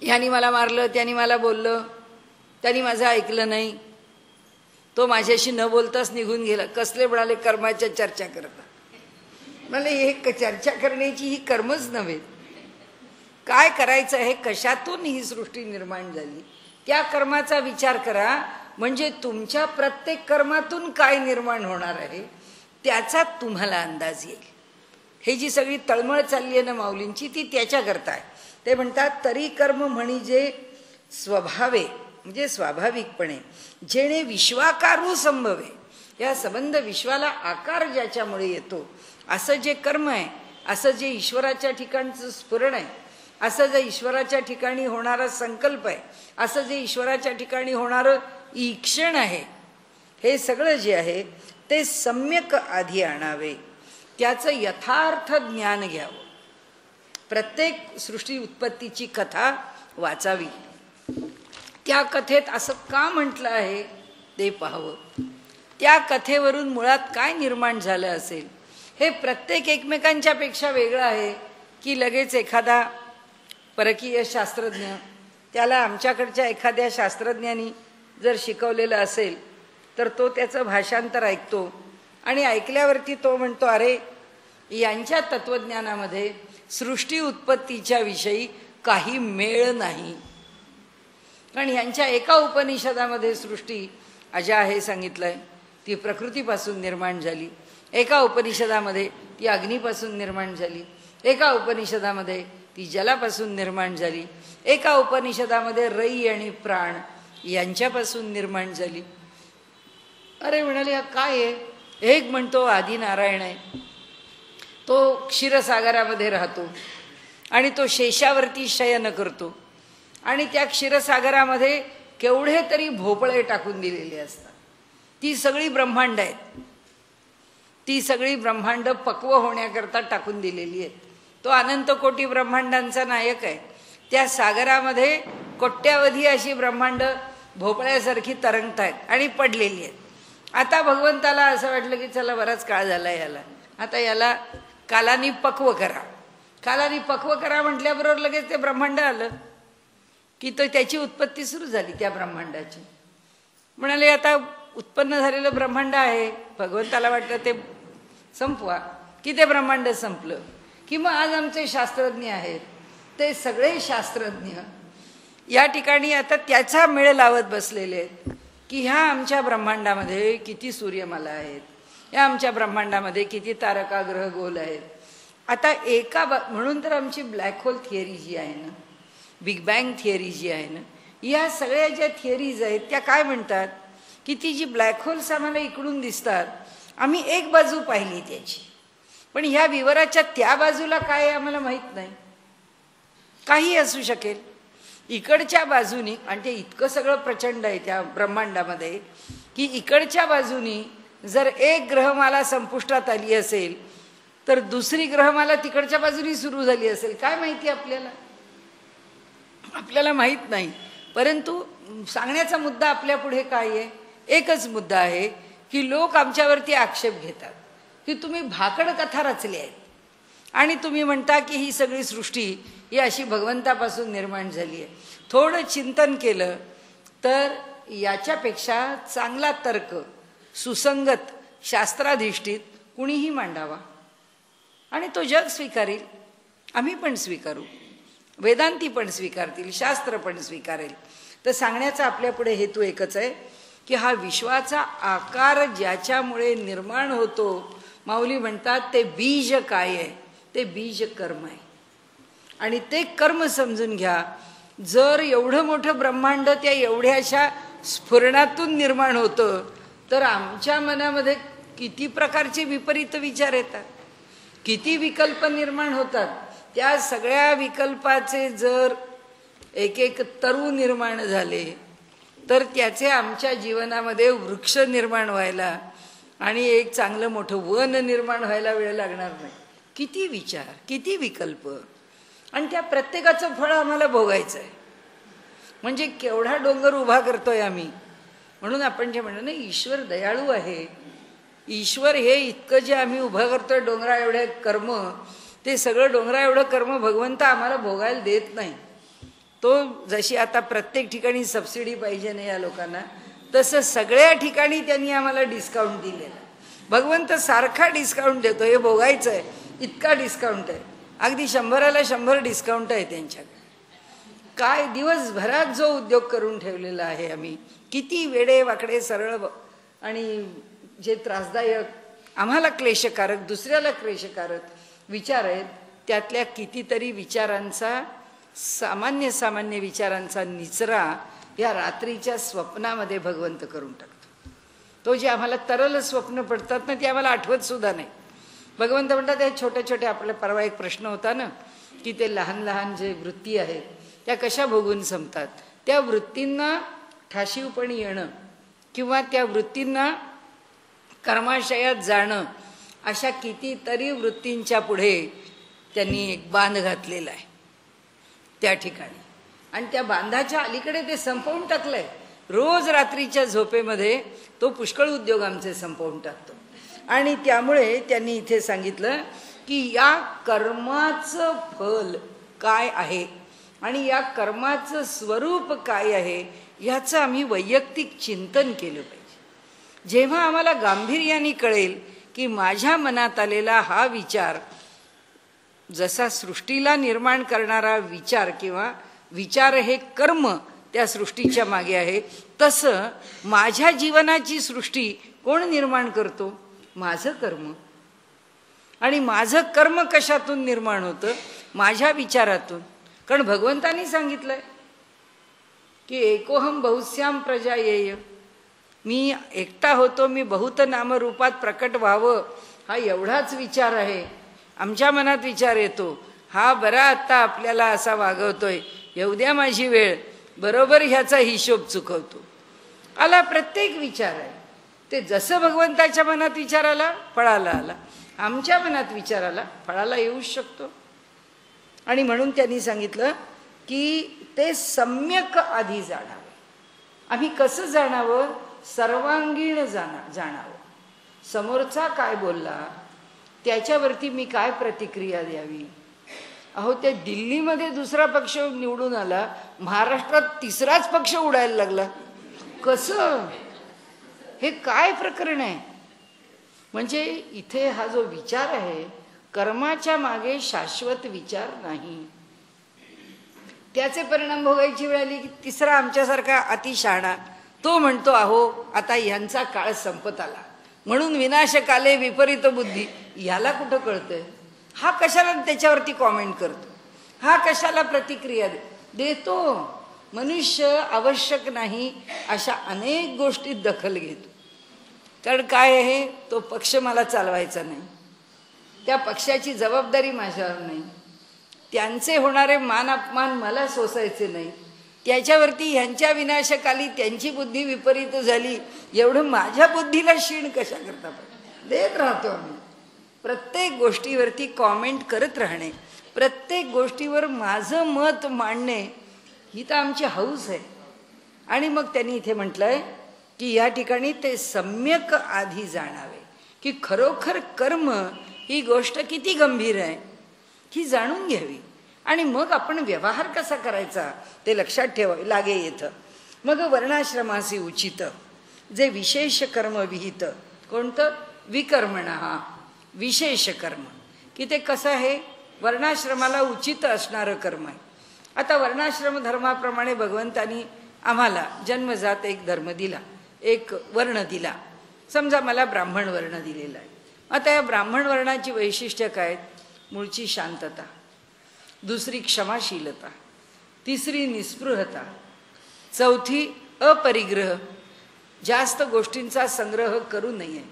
ह्यानी मला मारलं, त्यानी मला बोललं, त्यांनी माझं ऐकलं नाही, तो माझ्याशी न बोलताच निघून गेला. कसले म्हणाले कर्माच्या चर्चा करता. मला हे चर्चा करण्याची ही कर्मच नव्हे. काय करायचं आहे, कशातून ही सृष्टी निर्माण झाली त्या कर्माचा विचार करा. म्हणजे तुमच्या प्रत्येक कर्मातून काय निर्माण होणार आहे त्याचा तुम्हाला अंदाज येईल. हे जी सगळी तळमळ चालली आहे ना माऊलींची, ती त्याच्याकरता आहे. ते म्हणतात, तरी कर्म म्हणजे स्वभावे, म्हणजे स्वाभाविकपणे, जेणे विश्वाकारू संभवे, या संबंध विश्वाला आकार ज्याच्यामुळे येतो, असं जे कर्म आहे, असं जे ईश्वराच्या ठिकाणचं स्फुरण आहे, असं जे ईश्वराच्या ठिकाणी होणारा संकल्प आहे, असं जे ईश्वराच्या ठिकाणी होणारं ईक्षण आहे, हे सगळं जे आहे ते सम्यक आधी आणावे, त्याचं यथार्थ ज्ञान घ्यावं. प्रत्येक सृष्टी उत्पत्तीची कथा वाचावी. त्या कथेत असं का म्हटलं आहे ते पाहावं. त्या कथेवरून मुळात काय निर्माण झालं असेल हे प्रत्येक एकमेकांच्या पेक्षा वेगळं आहे की लगेच एखादा परकीय शास्त्रज्ञ, त्याला आमच्याकडच्या एखाद्या शास्त्रज्ञांनी जर शिकवलेलं असेल तर तो त्याचं भाषांतर ऐकतो आणि ऐकल्यावरती तो म्हणतो, अरे यांच्या तत्वज्ञानामध्ये सृष्टी उत्पत्तीच्या विषयी काही मेळ नाही. कारण ह्यांच्या एका उपनिषदामध्ये सृष्टी अजा हे सांगितलंय, ती प्रकृतीपासून निर्माण झाली. एका उपनिषदामध्ये ती अग्नीपासून निर्माण झाली. एका उपनिषदामध्ये ती जलापासून निर्माण झाली. एका उपनिषदामध्ये रई आणि प्राण यांच्यापासून निर्माण झाली. अरे म्हणाले, हा काय आहे? एक म्हणतो आदिनारायण आहे, तो क्षीरसागरामध्ये राहतो आणि तो शेषावरती शयन करतो आणि त्या क्षीरसागरामध्ये केवढे तरी भोपळे टाकून दिलेले असतात. ती सगळी ब्रह्मांड आहेत, ती सगळी ब्रह्मांड पक्व होण्याकरता टाकून दिलेली आहेत. तो अनंत कोटी ब्रह्मांडांचा नायक आहे. त्या सागरामध्ये कोट्यावधी अशी ब्रह्मांड भोपळ्यासारखी तरंगत आहेत आणि पडलेली आहेत. आता भगवंताला असं वाटलं की चला बराच काळ झाला याला, आता याला कालानी पक्व करा. कालानी पक्व करा म्हटल्याबरोबर लगेच ते ब्रह्मांड आलं की तो त्याची उत्पत्ती सुरू झाली त्या ब्रह्मांडाची. म्हणाले आता उत्पन्न झालेलं ब्रह्मांड आहे, भगवंताला वाटलं ते संपवा, की ते ब्रह्मांड संपलं की मग आज आमचे शास्त्रज्ञ आहेत, ते सगळे शास्त्रज्ञ या ठिकाणी आता त्याचा मेळ लावत बसलेले आहेत की ह्या आमच्या ब्रह्मांडामध्ये किती सूर्यमाला आहेत, या आमच्या ब्रह्मांडामध्ये किती तारका ग्रह गोल आहेत. आता म्हणून तर आमची ब्लॅक होल थिअरी जी आहे ना, बिग बँग थिअरी जी आहे ना, या सगळ्या ज्या थिअरीज आहेत त्या काय म्हणतात की ती जी ब्लॅक होल्स आम्हाला इकडून दिसतात, आम्ही एक बाजू पाहिली त्याची, पण ह्या विवराच्या त्या बाजूला काय आहे आम्हाला माहीत नाही. काही असू शकेल इकडच्या बाजूनी, आणि ते इतकं सगळं प्रचंड आहे त्या ब्रह्मांडामध्ये की इकडच्या बाजूनी जर एक ग्रहमाला संपुष्टात आली असेल तर दुसरी ग्रहमाला तिकडच्या बाजूनी सुरू झाली असेल. काय माहिती आपल्याला माहीत नाही. परंतु सांगण्याचा मुद्दा आपल्या पुढे काय आहे? एकच मुद्दा आहे की लोक आमच्यावरती आक्षेप घेतात की तुम्ही भाकड कथा रचल्या आहेत आणि तुम्ही म्हणता की ही सगळी सृष्टी ही अशी भगवंतापासून निर्माण झाली आहे. थोडं चिंतन केलं तर याच्यापेक्षा चांगला तर्क सुसंगत शास्त्राधिष्ठित कुणीही मांडावा आणि तो जग स्वीकारेल, आम्ही पण स्वीकारू, वेदांती पण स्वीकारतील, शास्त्र पण स्वीकारेल. तर सांगण्याचा आपल्यापुढे हेतू एकच आहे की हा विश्वाचा आकार ज्याच्यामुळे निर्माण होतो, माऊली म्हणतात ते बीज काय आहे? ते बीज कर्म आहे. आणि ते कर्म समजून घ्या. जर एवढं मोठं ब्रह्मांड त्या एवढ्याशा स्फुरणातून निर्माण होतं तर आमच्या मनामध्ये किती प्रकारचे विपरीत विचार येतात, किती विकल्प निर्माण होतात. त्या सगळ्या विकल्पाचे जर एक एक तरु निर्माण झाले तर त्याचे आमच्या जीवनामध्ये वृक्ष निर्माण व्हायला आणि एक चांगलं मोठं वन निर्माण व्हायला वेळ लागणार नाही. किती विचार, किती विकल्प, आणि त्या प्रत्येकाचं फळ आम्हाला भोगायचं आहे. म्हणजे केवढा डोंगर उभा करतोय आम्ही. म्हणून आपण जे म्हणतो ना, ईश्वर दयाळू आहे. ईश्वर हे इतकं जे आम्ही उभं करतोय डोंगरा एवढे कर्म, ते सगळं डोंगरा एवढं कर्म भगवंत आम्हाला भोगायला देत नाही. तो जशी आता प्रत्येक ठिकाणी सबसिडी पाहिजे नाही या लोकांना, तसं सगळ्या ठिकाणी त्यांनी आम्हाला डिस्काउंट दिलेला. भगवंत सारखा डिस्काउंट देतो, हे भोगायचं आहे इतका डिस्काउंट आहे. अगदी 100ला 100 डिस्काउंट आहे त्यांच्याकडे. काय दिवसभरात जो उद्योग करून ठेवलेला आहे आम्ही, किती वेडे वाकडे सरळ आणि जे त्रासदायक आम्हाला क्लेशकारक, दुसऱ्याला क्लेशकारक विचार आहेत, त्यातल्या कितीतरी विचारांचा सामान्य विचारांचा निचरा या रात्रीच्या स्वप्नामध्ये भगवंत करून टाकतो. तो जे आम्हाला तरल स्वप्न पडतात ना, ते आम्हाला आठवत सुद्धा नाही. भगवंत म्हणतात हे छोटे छोटे, आपल्या परवा एक प्रश्न होता ना की ते लहान लहान जे वृत्ती आहेत त्या कशा भोगून संपतात. त्या वृत्तींना ठाशीवपणी येणं किंवा त्या वृत्तींना कर्माशयात जाणं, अशा कितीतरी वृत्तींच्या पुढे त्यांनी एक बांध घातलेला आहे त्या ठिकाणी. आणि त्या बांधाच्या अलीकडे ते संपवून टाकलंय. रोज रात्रीच्या झोपेमध्ये तो पुष्कळ उद्योग आमचे संपवून टाकतो. आणि त्यामुळे त्यांनी इथे सांगितलं की या कर्माचं फल काय आहे आणि या कर्माचं स्वरूप काय आहे याचं आम्ही वैयक्तिक चिंतन केलं पाहिजे. जेव्हा आम्हाला गांभीर्याने कळेल की माझ्या मनात आलेला हा विचार जसा सृष्टीला निर्माण करणारा विचार किंवा विचार हे कर्म त्या सृष्टीच्या मागे आहे, तसं माझ्या जीवनाची सृष्टी कोण निर्माण करतो? माझं कर्म. आणि माझं कर्म कशातून निर्माण होतं? माझ्या विचारातून. कारण भगवंतांनी सांगितलंय की एकोहम बहुस्याम प्रजा येय, मी एकटा होतो, मी बहुत नामरूपात प्रकट व्हावं, हा एवढाच विचार आहे. आमच्या मनात विचार येतो, हा बरा आत्ता आपल्याला असा वागवतोय, येऊ द्या माझी वेळ, बरोबर ह्याचा हिशोब चुकवतो. आला प्रत्येक विचार आहे ते जसं भगवंताच्या मनात विचार आला फळाला आला, आमच्या मनात विचार आला फळाला येऊच शकतो. आणि म्हणून त्यांनी सांगितलं की ते सम्यक आधी जाणावं. आम्ही कसं जाणावं? सर्वांगीण जाणावं. समोरचा काय बोलला त्याच्यावरती मी काय प्रतिक्रिया द्यावी. अहो, त्या दिल्लीमध्ये दुसरा पक्ष निवडून आला, महाराष्ट्रात तिसराच पक्ष उडायला लागला. कसं? हे काय प्रकरण आहे? म्हणजे इथे हा जो विचार आहे, कर्माच्या मागे शाश्वत विचार नाही. त्याचे परिणाम भोगायची वेळ आली की तिसरा आमच्यासारखा अतिशहाणा तो म्हणतो, अहो आता यांचा काळ संपत आला म्हणून विनाशकाले विपरीत बुद्धी. याला कुठं कळतंय? हा कशाला त्याच्यावरती कॉमेंट करतो? हा कशाला प्रतिक्रिया देतो? मनुष्य आवश्यक नाही अशा अनेक गोष्टीत दखल घेतो. कारण काय आहे, तो पक्ष मला चालवायचा नाही, त्या पक्षाची जबाबदारी माझ्यावर नाही, त्यांचे होणारे मान अपमान मला सोसायचे नाही, त्याच्यावरती ह्यांच्या विनाशकाली त्यांची बुद्धी विपरीत झाली, एवढं माझ्या बुद्धीला शीण कशा करता पाहिजे देत राहतो आम्ही. प्रत्येक गोष्टीवरती कॉमेंट करत राहणे, प्रत्येक गोष्टीवर माझं मत मांडणे, ही तर आमची हौस आहे. आणि मग त्यांनी इथे म्हटलंय की या ठिकाणी ते सम्यक आधी जाणावे, की खरोखर कर्म ही गोष्ट किती गंभीर आहे ही जाणून घ्यावी. आणि मग आपण व्यवहार कसा करायचा ते लक्षात ठेवावे लागे. येतं मग वर्णाश्रमासी उचित, जे विशेष कर्म विहित. कोणतं? विकर्मणः, विशेष कर्म. की ते कसं आहे? वर्णाश्रमाला उचित असणारं कर्म आहे. आता वर्णाश्रम धर्माप्रमाणे भगवंतानी आम्हाला जन्मजात एक धर्म दिला, एक वर्ण दिला. समजा मला ब्राह्मण वर्ण दिलेला आहे. आता या ब्राह्मण वर्णाची वैशिष्ट्य काय? मूळची शांतता, दुसरी क्षमाशीलता, तिसरी निस्पृहता, चौथी अपरिग्रह, जास्त गोष्टींचा संग्रह करू नये,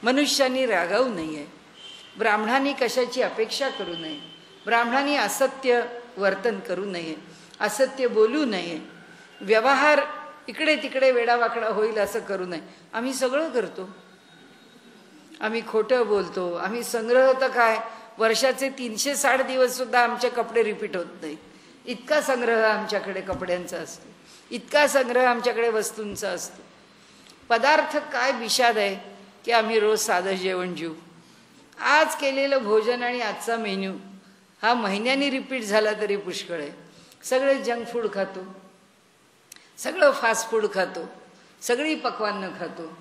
मनुष्यांनी रागावू नये, ब्राह्मणांनी कशाची अपेक्षा करू नये, ब्राह्मणांनी असत्य वर्तन करू नये, असत्य बोलू नये, व्यवहार इकडे तिकडे वेडावाकडा होईल असं करू नये. आम्ही सगळं करतो, आम्ही खोटं बोलतो, आम्ही संग्रह तर काय, वर्षाचे 360 दिवस सुद्धा आमचे कपडे रिपीट होत नाहीत, इतका संग्रह आमच्याकडे कपड्यांचा असतो, इतका संग्रह आमच्याकडे वस्तूंचा असतो. पदार्थ काय विषाद आहे की आम्ही रोज साधं जेवण जेवू. आज केलेलं भोजन आणि आजचा मेन्यू हा महिन्यानी रिपीट झाला तरी पुष्कळ आहे. सगळे जंक फूड खातो, सगळं फास्ट फूड खातो, सगळी पक्वान्न खातो,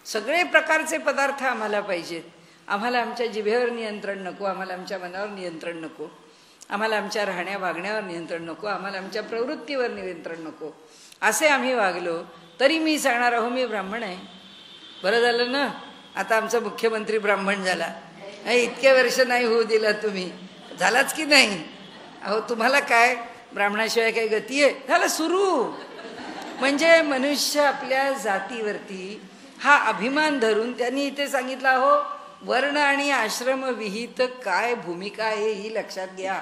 सगळे प्रकारचे पदार्थ आम्हाला पाहिजेत. आम्हाला आमच्या जिभेवर नियंत्रण नको, आम्हाला आमच्या मनावर नियंत्रण नको, आम्हाला आमच्या राहण्या वागण्यावर नियंत्रण नको, आम्हाला आमच्या प्रवृत्तीवर नियंत्रण नको. असे आम्ही वागलो तरी मी सांगणार, अहो मी ब्राह्मण आहे. बरं झालं ना आता आमचा मुख्यमंत्री ब्राह्मण झाला. इतके वर्ष नाही होऊ दिला तुम्ही, झालाच की नाही? अहो तुम्हाला काय ब्राह्मणाशिवाय काही गती आहे? झालं सुरू. म्हणजे मनुष्य आपल्या जातीवरती हा अभिमान धरून त्यांनी इथे सांगितलं, अहो वर्ण आणि आश्रम विहित काय भूमिका आहे ही लक्षात घ्या.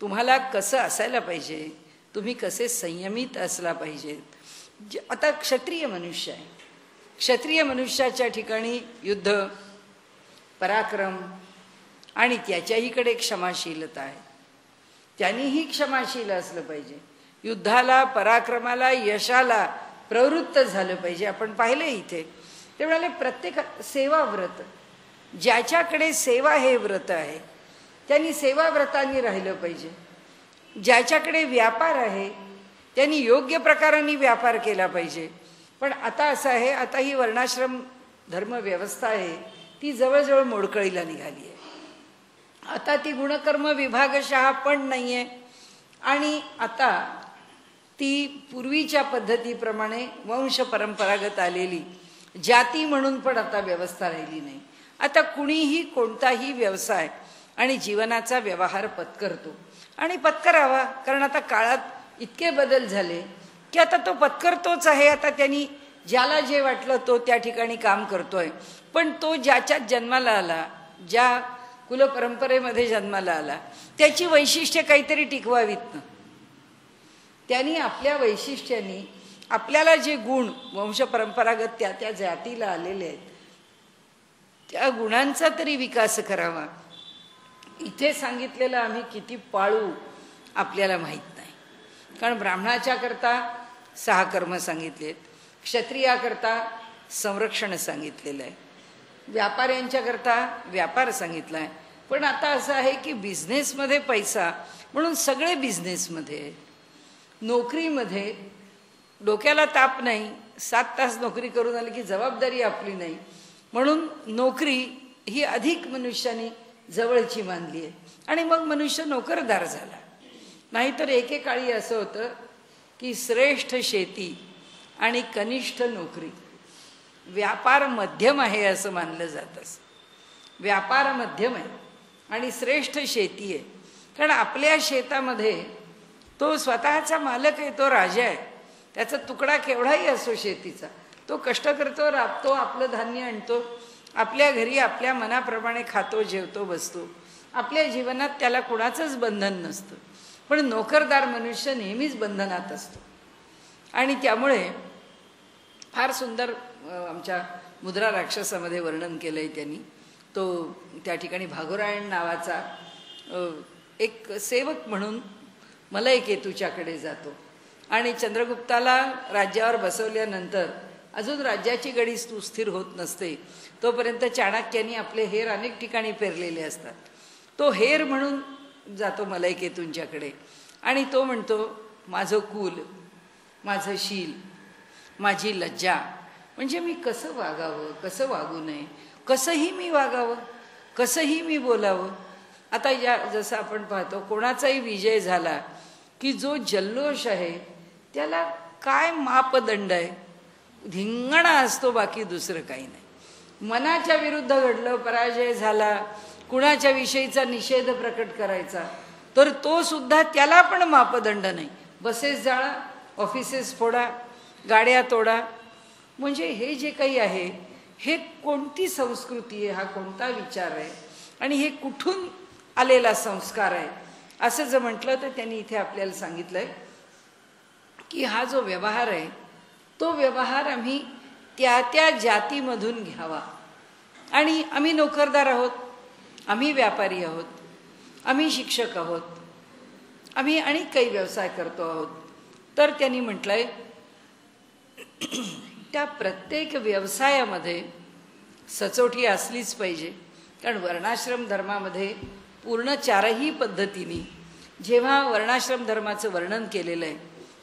तुम्हाला कसं असायला पाहिजे, तुम्ही कसे संयमित असला पाहिजे. आता क्षत्रिय मनुष्य आहे, क्षत्रिय मनुष्याच्या ठिकाणी युद्ध, पराक्रम आणि त्याच्याहीकडे क्षमाशीलता आहे. त्यांनीही क्षमाशील असलं पाहिजे, युद्धाला, पराक्रमाला, यशाला प्रवृत्त झालं पाहिजे. आपण पाहिलं इथे ते म्हणाले प्रत्येक सेवा व्रत, ज्याच्याकडे सेवा हे व्रत आहे त्यांनी सेवा व्रतांनी राहिलं पाहिजे. ज्याच्याकडे व्यापार आहे त्यांनी योग्य प्रकाराने व्यापार केला पाहिजे. पण आता असं आहे, आता ही वर्णाश्रम धर्मव्यवस्था आहे ती जवळजवळ मोडकळीला निघाली आहे. आता ती गुणकर्म विभागशः पण नाही आहे आणि आता ती पूर्वीच्या पद्धतीप्रमाणे वंश परंपरागत आलेली जाती म्हणून पण आता व्यवस्था राहिली नाही. आता कुणीही कोणताही व्यवसाय आणि जीवनाचा व्यवहार पत्करतो आणि पत्करावा, कारण आता काळात इतके बदल झाले की आता तो पत्करतोच आहे. आता त्यांनी ज्याला जे वाटलं तो त्या ठिकाणी काम करतोय, पण तो ज्याच्यात जन्माला आला, ज्या कुलपरंपरेमध्ये जन्माला आला, त्याची वैशिष्ट्ये काहीतरी टिकवावीत ना. त्यांनी आपल्या वैशिष्ट्यांनी आपल्याला जे गुण वंशपरंपरागत त्या त्या जातीला आलेले आहेत त्या गुणांचा तरी विकास करावा. इथे सांगितलेलं आम्ही किती पाळू आपल्याला माहीत नाही, कारण ब्राह्मणाच्या करता 6 कर्म सांगितलेत, क्षत्रियाकरता संरक्षण सांगितलेलं आहे, व्यापाऱ्यांच्या करता व्यापार सांगितला आहे. पण आता असं आहे की बिझनेसमध्ये पैसा म्हणून सगळे बिझनेसमध्ये आहेत. नोकरीमध्ये डोक्याला ताप नाही, 7 तास नोकरी करून आली की जबाबदारी आपली नाही, म्हणून नोकरी ही अधिक मनुष्याने जवळची मानली आहे आणि मग मनुष्य नोकरदार झाला. नाहीतर एकेकाळी असं होतं की श्रेष्ठ शेती आणि कनिष्ठ नोकरी, व्यापार मध्यम आहे असं मानलं जातं. व्यापार मध्यम आहे आणि श्रेष्ठ शेती आहे, कारण आपल्या शेतामध्ये तो स्वतःचा मालक आहे, तो राजा आहे. त्याचा तुकडा केवढाही असो शेतीचा, तो कष्ट करतो, राबतो, आपलं धान्य आणतो, आपल्या घरी आपल्या मनाप्रमाणे खातो, जेवतो, बसतो. आपल्या जीवनात त्याला कुणाचंच बंधन नसतं. पण नोकरदार मनुष्य नेहमीच बंधनात असतो. आणि त्यामुळे फार सुंदर आमच्या मुद्रा राक्षसामध्ये वर्णन केलं आहे त्यांनी. तो त्या ठिकाणी भागोरायण नावाचा एक सेवक म्हणून मलयकेतूच्याकडे जातो आणि चंद्रगुप्ताला राज्यावर बसवल्यानंतर अजून राज्याची गडी सुस्थिर होत नसते तोपर्यंत चाणक्यांनी आपले हेर अनेक ठिकाणी पेरलेले असतात. तो हेर म्हणून जातो मलयकेतूंच्याकडे आणि तो म्हणतो, माझं कुल, माझं शील, माझी लज्जा, म्हणजे मी कसं वागावं, कसं वागू नये, कसंही मी वागावं, कसंही मी बोलावं. आता या जसं आपण पाहतो कोणाचाही विजय झाला की जो जल्लोष आहे त्याला काय मापदंड आहे, धिंगाणा असतो, बाकी दुसरं काही नाही. मनाच्या विरुद्ध घडलं, पराजय झाला, कुणाच्या विषयीचा निषेध प्रकट करायचा तर तो सुद्धा त्याला पण मापदंड नाही. बसेस जाळा, ऑफिसेस फोडा, गाड्या तोडा. म्हणजे हे जे काही आहे हे कोणती संस्कृती आहे, हा कोणता विचार आहे आणि हे कुठून आलेला संस्कार आहे असं जर म्हटलं तर त्यांनी इथे आपल्याला सांगितलंय की हा जो व्यवहार आहे तो व्यवहार आम्ही त्या त्या जातीमधून घ्यावा. आणि आम्ही नोकरदार आहोत, आम्ही व्यापारी आहोत, आम्ही शिक्षक आहोत, आम्ही अनेक काही व्यवसाय करतो आहोत. तर त्यांनी म्हटलंय त्या प्रत्येक व्यवसायामध्ये सचोटी असलीच पाहिजे. कारण वर्णाश्रम धर्मामध्ये पूर्ण 4ही पद्धतीने जेव्हा वर्णाश्रम धर्माचं वर्णन केलेलं आहे,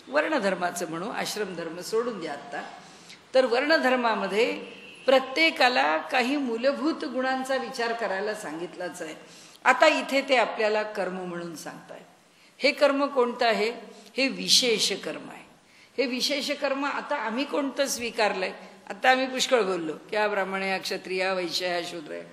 वर्णधर्माचं म्हणू, आश्रम धर्म सोडून द्या आत्ता, तर वर्णधर्मामध्ये प्रत्येकाला काही मूलभूत गुणांचा विचार करायला सांगितलाच आहे. आता इथे ते आपल्याला कर्म म्हणून सांगताय. हे कर्म कोणतं आहे? हे विशेष कर्म आहे. हे विशेष कर्म आता आम्ही कोणतं स्वीकारलंय? आता आम्ही पुष्कळ बोललो की हा ब्राह्मण आहे, क्षत्रिय, वैश्य आहे, शूद्र आहे.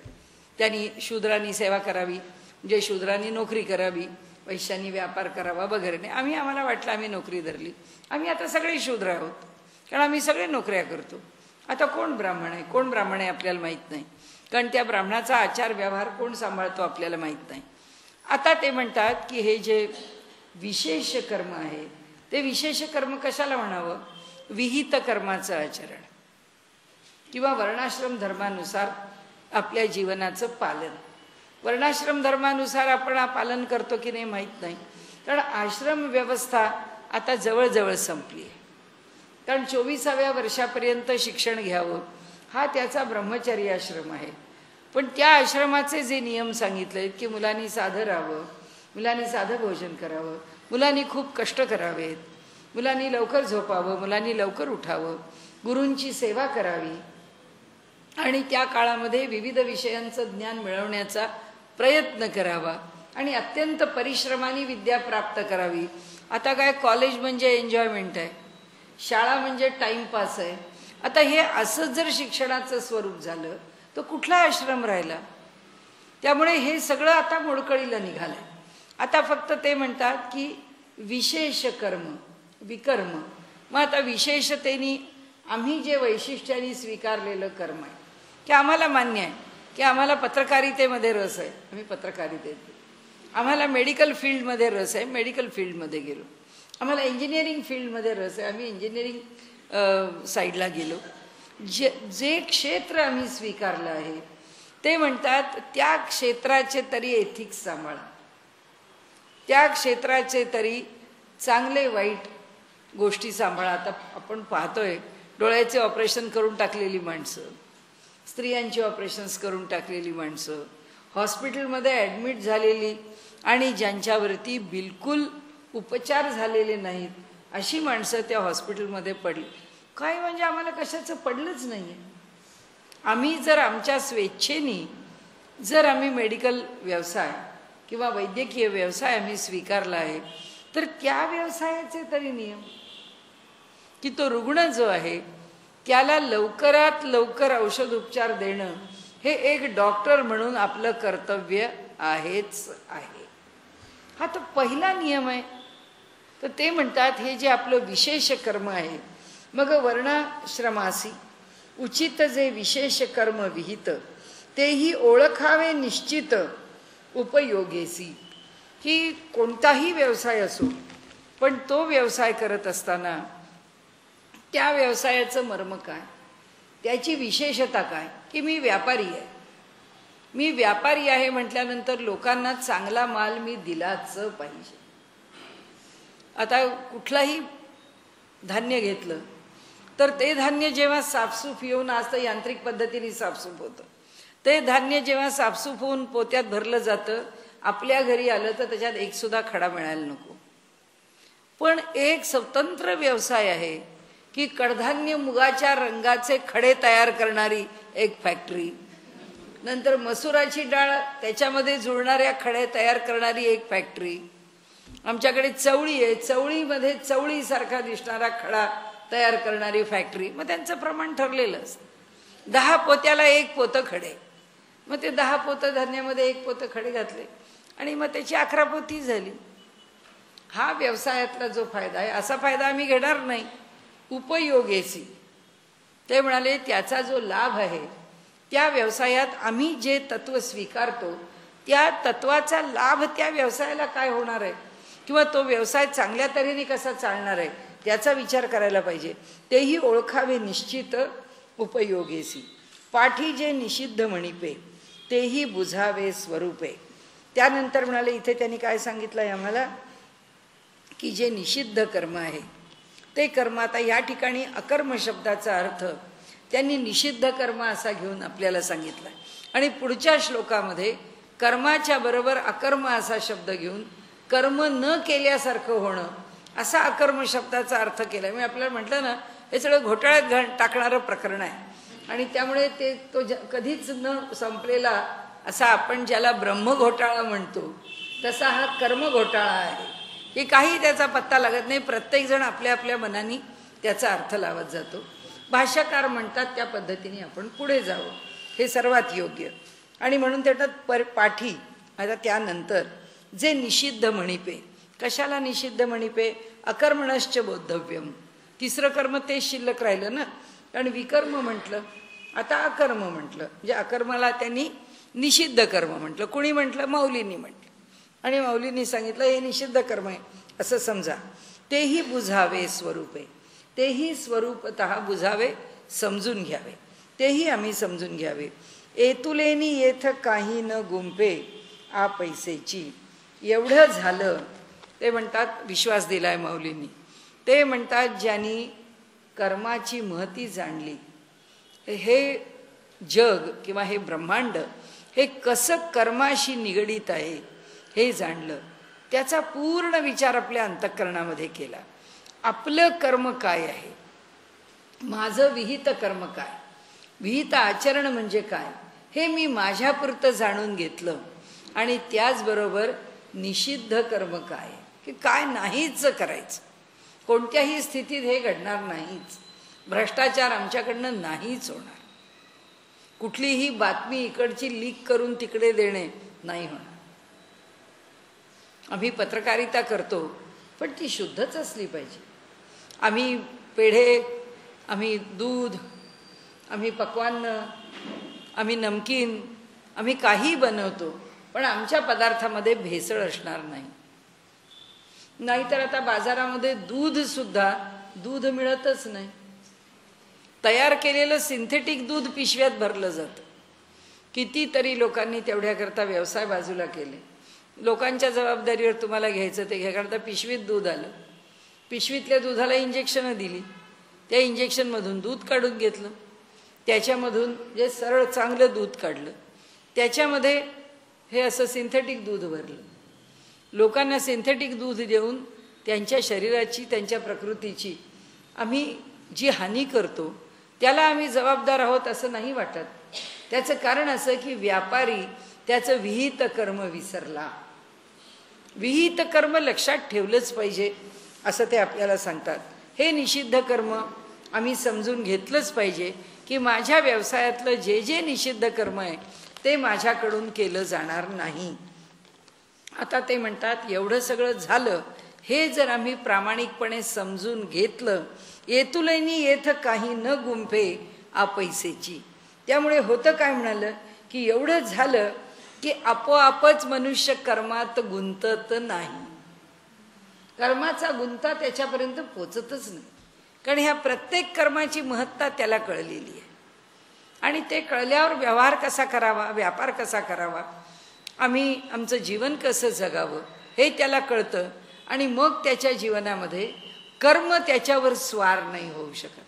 त्यांनी शूद्रांनी सेवा करावी, म्हणजे शूद्रांनी नोकरी करावी, वैश्यांनी व्यापार करावा वगैरे नाही. आम्हाला वाटलं आम्ही नोकरी धरली, आम्ही आता सगळे शूद्र आहोत, कारण आम्ही सगळे नोकऱ्या करतो. आता कोण ब्राह्मण आहे, कोण ब्राह्मण आहे आपल्याला माहीत नाही, कारण त्या ब्राह्मणाचा आचार व्यवहार कोण सांभाळतो आपल्याला माहीत नाही. आता ते म्हणतात की हे जे विशेष कर्म आहे ते विशेष कर्म कशाला म्हणावं? विहित कर्माचं आचरण किंवा वर्णाश्रम धर्मानुसार आपल्या जीवनाचं पालन. वर्णाश्रम धर्मानुसार आपण पालन करतो की नाही माहीत नाही, कारण आश्रम व्यवस्था आता जवळजवळ संपली आहे. कारण 24व्या वर्षापर्यंत शिक्षण घ्यावं हा त्याचा ब्रह्मचर्य आश्रम आहे. पण त्या आश्रमाचे जे नियम सांगितले की मुलांनी साधं राहावं, मुलांनी साधं भोजन करावं, मुलांनी खूप कष्ट करावेत, मुलांनी लवकर झोपावं, मुलांनी लवकर उठावं, गुरूंची सेवा करावी, आणि त्या काळामध्ये विविध विषयांचं ज्ञान मिळवण्याचा प्रयत्न करावा आणि अत्यंत परिश्रमाने विद्या प्राप्त करावी. आता काय कॉलेज म्हणजे एन्जॉयमेंट आहे, शाळा म्हणजे टाईमपास आहे. आता हे असं जर शिक्षणाचं स्वरूप झालं तर कुठला आश्रम राहिला? त्यामुळे हे सगळं आता मोडकळीला निघालंय. आता फक्त ते म्हणतात की विशेष कर्म विकर्म. मग आता विशेषतेने आम्ही जे वैशिष्ट्याने स्वीकारलेलं कर्म आहे की आम्हाला मान्य आहे की आम्हाला पत्रकारितेमध्ये रस आहे, आम्ही पत्रकारितेत, आम्हाला मेडिकल फील्डमध्ये रस आहे, मेडिकल फील्डमध्ये गेलो, आम्हाला इंजिनिअरिंग फील्डमध्ये रस आहे, आम्ही इंजिनिअरिंग साईडला गेलो. जे क्षेत्र आम्ही स्वीकारलं आहे ते म्हणतात त्या क्षेत्राचे तरी एथिक्स सांभाळा, त्या क्षेत्राचे तरी चांगले वाईट गोष्टी सांभाळा. आता आपण पाहतोय डोळ्याचे ऑपरेशन करून टाकलेली माणसं, स्त्रियांची ऑपरेशन्स करून टाकलेली माणसं, हॉस्पिटलमध्ये ॲडमिट झालेली आणि ज्यांच्यावरती बिलकुल उपचार झालेले नाहीत अशी माणसं त्या हॉस्पिटलमध्ये पडली. काय म्हणजे आम्हाला कशाचं पडलंच नाही आहे. आम्ही जर आमच्या स्वेच्छेने जर आम्ही मेडिकल व्यवसाय किंवा वैद्यकीय व्यवसाय आम्ही स्वीकारला आहे तर त्या व्यवसायाचे तरी नियम की तो रुग्ण जो आहे त्याला लवकरात लवकर औषध उपचार देणं हे एक डॉक्टर म्हणून आपलं कर्तव्य आहेच आहे. हा तो पहिला नियम आहे. तर ते म्हणतात हे जे आपलं विशेष कर्म आहे, मग वर्णाश्रमासी उचित जे विशेष कर्म विहित तेही ओळखावे निश्चित उपयोगेसी. की कोणताही व्यवसाय असो पण तो व्यवसाय करत असताना त्या व्यवसायाचं मर्म काय, त्याची विशेषता काय, की मी व्यापारी आहे, मी व्यापारी आहे म्हटल्यानंतर लोकांना चांगला माल मी दिलाच पाहिजे. आता कुठलाही धान्य घेतलं तर ते धान्य जेव्हा साफसूफ येऊन, आज तर यांत्रिक पद्धतीने साफसूफ होतं, ते धान्य जेव्हा साफसूफ होऊन पोत्यात भरलं जातं, आपल्या घरी आलं तर त्याच्यात एक सुद्धा खडा मिळायला नको. पण एक स्वतंत्र व्यवसाय आहे की कडधान्य मुगाच्या रंगाचे खडे तयार करणारी एक फॅक्टरी, नंतर मसुराची डाळ त्याच्यामध्ये जुळणाऱ्या खडे तयार करणारी एक फॅक्टरी, आमच्याकडे चवळी आहे, चवळीमध्ये चवळीसारखा दिसणारा खडा तयार करणारी फॅक्टरी. मग त्यांचं प्रमाण ठरलेलं असतं. 10 पोत्याला 1 पोतं खडे, मग ते 10 पोतं धान्यामध्ये 1 पोतं खडे घातले आणि मग त्याची 11 पोती झाली. हा व्यवसायातला जो फायदा आहे, असा फायदा आम्ही घेणार नाही. उपयोगेसी ते म्हणाले त्याचा जो लाभ आहे त्या व्यवसायात आम्ही जे तत्व स्वीकारतो त्या तत्वाचा लाभ त्या व्यवसायाला काय होणार आहे किंवा तो व्यवसाय चांगल्या तऱ्हेने कसा चालणार आहे त्याचा विचार करायला पाहिजे. तेही ओळखावे निश्चित उपयोगेसी. पाठी जे निषिद्ध म्हणिपे तेही बुझावे स्वरूपे. त्यानंतर म्हणाले इथे त्यांनी काय सांगितलं आहे आम्हाला की जे निषिद्ध कर्म आहे ते कर्म, आता या ठिकाणी अकर्म शब्दाचा अर्थ त्यांनी निषिद्ध कर्म असा घेऊन आपल्याला सांगितला आणि पुढच्या श्लोकामध्ये कर्माच्या बरोबर अकर्म असा शब्द घेऊन कर्म न केल्यासारखं होणं असा अकर्म शब्दाचा अर्थ केला. मी आपल्याला म्हटलं ना, हे सगळं घोटाळ्यात टाकणारं प्रकरण आहे आणि त्यामुळे ते तो कधीच न संपलेला असा आपण ज्याला ब्रह्म घोटाळा म्हणतो तसा हा कर्म घोटाळा आहे की काही त्याचा पत्ता लागत नाही. प्रत्येकजण आपल्या आपल्या मनाने त्याचा अर्थ लावत जातो. भाष्यकार म्हणतात त्या पद्धतीने आपण पुढे जावं हे सर्वात योग्य. आणि म्हणून त्याच्यात पाठी. आता त्यानंतर जे निषिद्ध म्हणिपे, कशाला निषिद्ध म्हणिपे? अकर्मणश्च बोद्धव्यम. तिसरं कर्म ते शिल्लक राहिलं ना, कारण विकर्म म्हटलं, आता अकर्म म्हटलं, म्हणजे अकर्माला त्यांनी निषिद्ध कर्म म्हटलं. कुणी म्हटलं? मौलींनी म्हटलं. आणि मौलींनी सांगितलं हे निषिद्ध कर्म आहे असं समजा. तेही बुझावे स्वरूपे, तेही स्वरूपतः बुझावे, समजून घ्यावे, तेही आम्ही समजून घ्यावे. एतुलेनी येथ काही न गुंपे आ पैसेची. एवढं झालं ते म्हणतात, विश्वास दिलाय मौलींनी. ते म्हणतात ज्यांनी कर्माची महती जाणली, हे जग किंवा हे ब्रह्मांड हे कसं कर्माशी निगडीत आहे हे जाणलं, त्याचा पूर्ण विचार आपल्या अंतःकरणामध्ये केला. आपलं कर्म काय आहे, माझं विहित कर्म काय, विहित आचरण म्हणजे काय हे मी माझ्यापुरतं जाणून घेतलं. आणि त्याचबरोबर निषिद्ध कर्म काय की काय नाहीच करायचं, कोणत्याही स्थितीत हे घडणार नाहीच. भ्रष्टाचार आमच्याकडनं नाहीच होणार, कुठलीही बातमी इकडची लीक करून तिकडे देणे नाही होणार. आम्ही पत्रकारिता करतो पण ती शुद्धच असली पाहिजे. आम्ही पेढे, आम्ही दूध, आम्ही पक्वान्न, आम्ही नमकीन, आम्ही काही बनवतो पण आमच्या पदार्थामध्ये भेसळ असणार नाही. नाहीतर आता बाजारामध्ये दूध मिळतच नाही. तयार केलेलं सिंथेटिक दूध पिशव्यात भरलं जातं. कितीतरी लोकांनी तेवढ्याकरता व्यवसाय बाजूला केले. लोकांच्या जबाबदारीवर तुम्हाला घ्यायचं ते घ्याकरता पिशवीत दूध आलं, पिशवीतल्या दुधाला इंजेक्शनं दिली, त्या इंजेक्शनमधून दूध काढून घेतलं, त्याच्यामधून जे सरळ चांगलं दूध काढलं, त्याच्यामध्ये हे असं सिंथेटिक दूध भरलं. लोकांना सिंथेटिक दूध देऊन त्यांच्या शरीराची, त्यांच्या प्रकृतीची आम्ही जी हानी करतो त्याला आम्ही जबाबदार आहोत असं नाही वाटत. त्याचं कारण असं की व्यापारी त्याचं विहित कर्म विसरला. विहित कर्म लक्षात ठेवलंच पाहिजे असं ते आपल्याला सांगतात. हे निषिद्ध कर्म आम्ही समजून घेतलंच पाहिजे की माझ्या व्यवसायातलं जे जे निषिद्ध कर्म आहे ते माझ्याकडून केलं जाणार नाही. आता ते म्हणतात एवढं सगळं झालं, हे जर आम्ही प्रामाणिकपणे समजून घेतलं, येतुलैनी येथ काही न गुंफे पैसेची. त्यामुळे होतं काय म्हणालं की एवढं झालं की आपोआपच मनुष्य कर्मात गुंतत नाही. कर्माचा गुंता त्याच्यापर्यंत पोचतच नाही, कारण ह्या प्रत्येक कर्माची महत्ता त्याला कळलेली आहे. आणि ते कळल्यावर व्यवहार कसा करावा, व्यापार कसा करावा, आम्ही आमचं जीवन कसं जगावं हे त्याला कळतं. आणि मग त्याच्या जीवनामध्ये कर्म त्याच्यावर स्वार नाही होऊ शकत.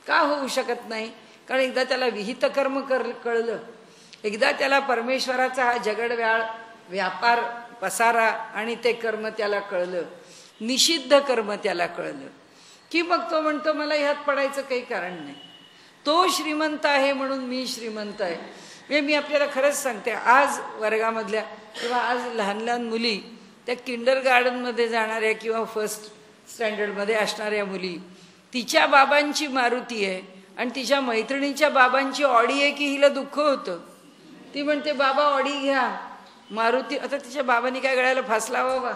का होऊ शकत नाही? कारण एकदा त्याला विहित कर्म कळलं, एकदा त्याला परमेश्वराचा हा जगडव्याळ व्यापार पसारा आणि ते कर्म त्याला कळलं, निषिद्ध कर्म त्याला कळलं की मग तो म्हणतो मला ह्यात पडायचं काही कारण नाही. तो श्रीमंत आहे म्हणून मी श्रीमंत आहे. म्हणजे मी आपल्याला खरंच सांगते, आज वर्गामधल्या किंवा आज लहान लहान मुली त्या किंडर गार्डनमध्ये जाणाऱ्या किंवा फर्स्ट स्टँडर्डमध्ये असणाऱ्या मुली, तिच्या बाबांची मारुती आहे आणि तिच्या मैत्रिणीच्या बाबांची ऑडी आहे की हिला दुःख होतं. ती म्हणते बाबा ऑडी घ्या, मारुती. आता तिच्या बाबांनी काय गळ्याला फास लावावा?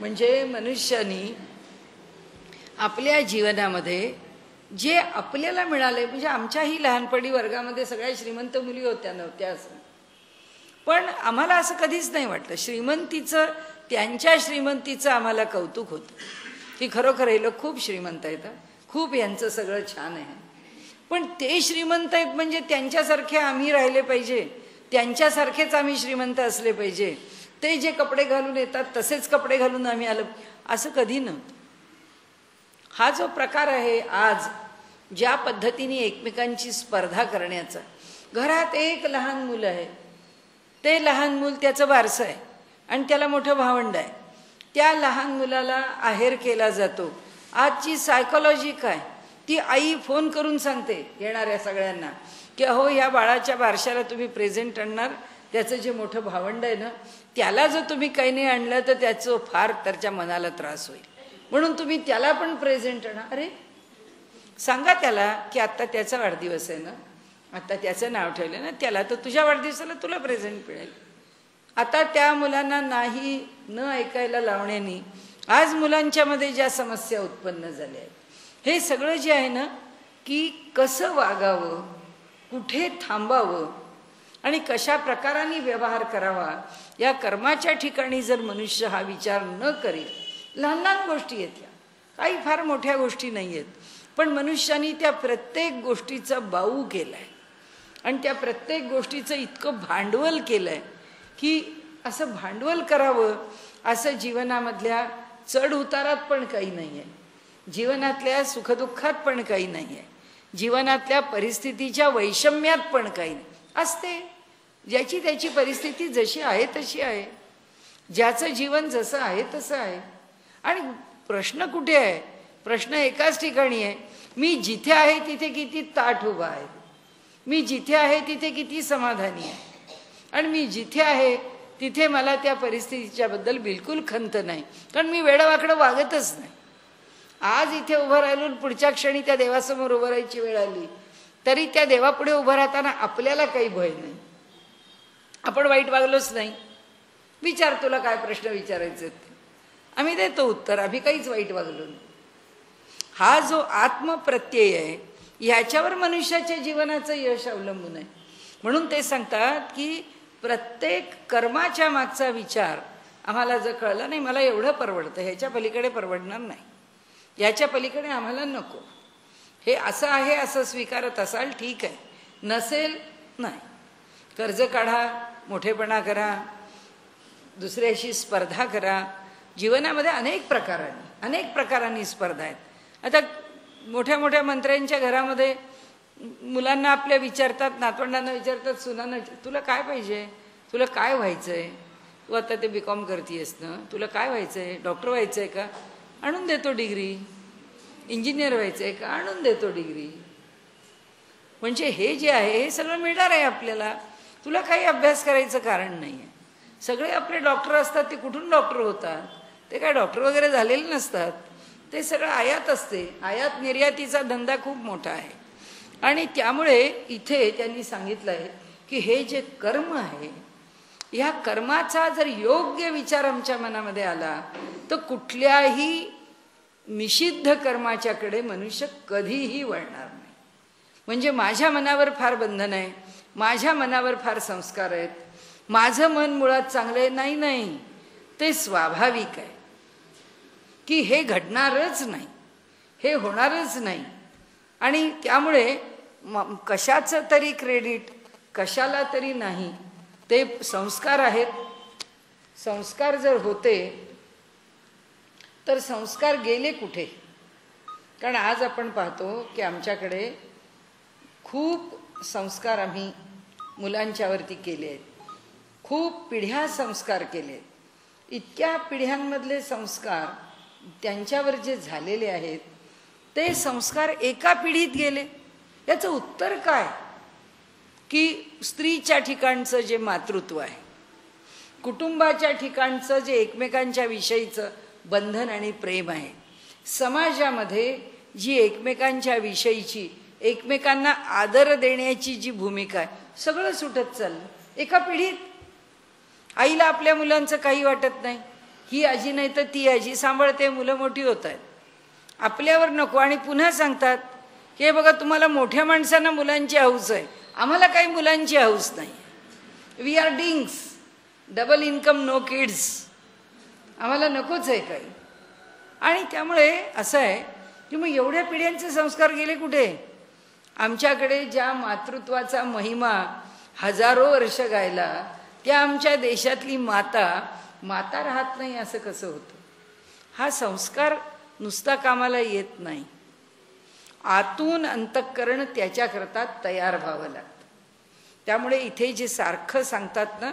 म्हणजे मनुष्यानी आपल्या जीवनामध्ये जे आपल्याला मिळाले, म्हणजे आमच्याही लहानपणी वर्गामध्ये सगळ्या श्रीमंत मुली होत्या नव्हत्या असं, पण आम्हाला असं कधीच नाही वाटलं. श्रीमंतीचं, त्यांच्या श्रीमंतीचं आम्हाला कौतुक होतं की खरोखर हे लोक खूप श्रीमंत आहेत, खूप यांचं सगळं छान आहे. पण ते श्रीमंत आहेत म्हणजे त्यांच्यासारखे आम्ही राहिले पाहिजे, त्यांच्यासारखेच आम्ही श्रीमंत असले पाहिजे, ते जे कपडे घालून येतात तसेच कपडे घालून आम्ही आलो, असं कधी नव्हतं. हा जो प्रकार आहे आज, ज्या पद्धतीने एकमेकांची स्पर्धा करण्याचा, घरात एक लहान मुलं आहे, ते लहान मूल त्याचं वारसं आहे आणि त्याला मोठं भावंड आहे, त्या लहान मुलाला आहेर केला जातो. आजची सायकोलॉजी काय, ती आई फोन करून सांगते येणाऱ्या सगळ्यांना की अहो ह्या बाळाच्या बारशाला तुम्ही प्रेझेंट आणणार, त्याचं जे मोठं भावंड आहे ना त्याला जर तुम्ही काही नाही आणलं तर त्याचं फार त्याच्या मनाला त्रास होईल, म्हणून तुम्ही त्याला पण प्रेझेंट आणा. अरे सांगा त्याला की आत्ता त्याचा वाढदिवस आहे ना, आता त्याचं नाव ठेवलं ना त्याला, तर तुझ्या वाढदिवसाला तुला प्रेझेंट मिळेल. आता त्या मुलांना नाही न ऐकायला लावण्याने आज मुलांच्यामध्ये ज्या समस्या उत्पन्न झाल्या आहेत, हे सगळं जे आहे ना की कसं वागावं, कुठे थांबावं आणि कशा प्रकाराने व्यवहार करावा, या कर्माच्या ठिकाणी जर मनुष्य हा विचार न करेल, लहान लहान गोष्टी आहेत या, काही फार मोठ्या गोष्टी नाही आहेत, पण मनुष्याने त्या प्रत्येक गोष्टीचा बाऊ केला आहे आणि त्या प्रत्येक गोष्टीचं इतकं भांडवल केलं आहे की असं भांडवल करावं असं जीवनामधल्या चढ उतारात पण काही नाही आहे, जीवनातल्या सुखदुःखात पण काही नाही आहे, जीवनातल्या परिस्थितीच्या वैषम्यात पण काही नाही. असते ज्याची त्याची परिस्थिती जशी आहे तशी आहे, ज्याचं जीवन जसं आहे तसं आहे. आणि प्रश्न कुठे आहे? प्रश्न एकाच ठिकाणी आहे, मी जिथे आहे तिथे किती ताठ उभा आहे. मी जिथे आहे तिथे किती समाधानी आहे, आणि मी जिथे आहे तिथे मला त्या परिस्थितीच्या बद्दल बिलकुल खंत नाही, कारण मी वेडावाकडं वागतच नाही. आज इथे उभं राहिलो, पुढच्या क्षणी त्या देवासमोर उभं राहायची वेळ आली तरी त्या देवापुढे उभं राहताना आपल्याला काही भय नाही. आपण वाईट वागलोच नाही. विचार, तुला काय प्रश्न विचारायचे, आम्ही देतो उत्तर. आम्ही काहीच वाईट वागलो नाही. हा जो आत्मप्रत्यय आहे ह्याच्यावर मनुष्याच्या जीवनाचं यश अवलंबून आहे. म्हणून ते सांगतात की प्रत्येक कर्माच्या मागचा विचार आम्हाला जर कळला नाही, मला एवढं परवडतं, ह्याच्या पलीकडे परवडणार नाही, याच्या पलीकडे आम्हाला नको, हे असं आहे असं स्वीकारत असाल ठीक आहे, नसेल नाही. कर्ज काढा, मोठेपणा करा, दुसऱ्याशी स्पर्धा करा. जीवनामध्ये अनेक प्रकारांनी स्पर्धा आहेत. आता मोठ्या मोठ्या मंत्र्यांच्या घरामध्ये मुलांना आपल्या विचारतात, नातवंडांना विचारतात, सुनांना, तुला काय पाहिजे, तुला काय व्हायचं आहे, तू आता ते BCom करतीयस ना, तुला काय व्हायचं आहे, डॉक्टर व्हायचं आहे का, आणून देतो डिग्री, इंजिनियर व्हायचं आहे का, आणून देतो डिग्री. म्हणजे हे जे आहे हे सगळं मिळणार आहे आपल्याला, तुला काही अभ्यास करायचं कारण नाही आहे. सगळे आपले डॉक्टर असतात, ते कुठून डॉक्टर होतात, ते काय डॉक्टर वगैरे झालेले नसतात, ते सगळं आयात असते. आयात निर्यातीचा धंदा खूप मोठा आहे. आणि त्यामुळे इथे त्यांनी सांगितलं आहे की हे जे कर्म आहे, ह्या कर्माचा जर योग्य विचार आमच्या मनामध्ये आला तर कुठल्याही निषिद्ध कर्माच्याकडे मनुष्य कधीही वळणार नाही. म्हणजे माझ्या मनावर फार बंधन आहे, माझ्या मनावर फार संस्कार आहेत, माझं मन मुळात चांगलं आहे, नाही, ते स्वाभाविक आहे की हे घडणारच नाही, हे होणारच नाही. आणि त्यामुळे कशाचं तरी क्रेडिट कशाला तरी नाही, ते संस्कार आहेत. संस्कार जर होते तर संस्कार गेले कुठे? कारण आज आपण पाहतो की आमच्याकडे खूप संस्कार आम्ही मुलांच्यावरती केले आहेत, खूप पिढ्या संस्कार केले. इतक्या पिढ्यांमधले संस्कार त्यांच्यावर जे झालेले आहेत ते संस्कार एका पिढीत गेले. याचं उत्तर काय? की स्त्रीच्या ठिकाणचं जे मातृत्व आहे, कुटुंबाच्या ठिकाणचं जे एकमेकांच्या विषयीचं बंधन आणि प्रेम आहे, समाजामध्ये जी एकमेकांच्या विषयीची एकमेकांना आदर देण्याची जी भूमिका आहे, सगळं सुटत चाललं एका पिढीत. आईला आपल्या मुलांचं काही वाटत नाही, ही आजी नाही तर ती आजी सांभाळते, मुलं मोठी होत आहेत, आपल्यावर नको. आणि पुन्हा सांगतात की हे बघा, तुम्हाला मोठ्या माणसांना मुलांची हौस आहे, आम्हाला काही मुलांची हौस नाही, we are dinks, double income no kids, आम्हाला नकोच आहे काही. आणि त्यामुळे असं आहे की मग एवढ्या पिढ्यांचे संस्कार गेले कुठे? आमच्याकडे ज्या मातृत्वाचा महिमा हजारो वर्ष गायला, त्या आमच्या देशातली माता राहत नाही, असं कसं होतं? हा संस्कार नुसता कामाला येत नाही, आतून अंतःकरण त्याच्याकरता तयार व्हावं लागतं. त्यामुळे इथे जे सारखं सांगतात ना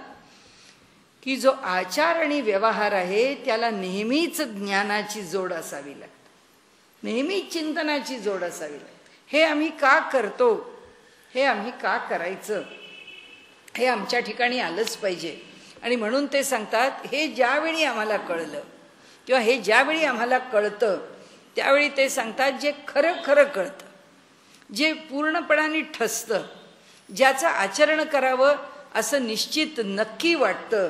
की जो आचार आणि व्यवहार आहे त्याला नेहमीच ज्ञानाची जोड असावी लागते, नेहमीच चिंतनाची जोड असावी लागते. हे आम्ही का करतो, हे आम्ही का करायचं, हे आमच्या ठिकाणी आलंच पाहिजे. आणि म्हणून ते सांगतात हे ज्यावेळी आम्हाला कळलं किंवा हे ज्यावेळी आम्हाला कळतं त्यावेळी ते सांगतात जे खरं खरं कळतं, जे पूर्णपणाने ठसतं, ज्याचं आचरण करावं असं निश्चित नक्की वाटतं,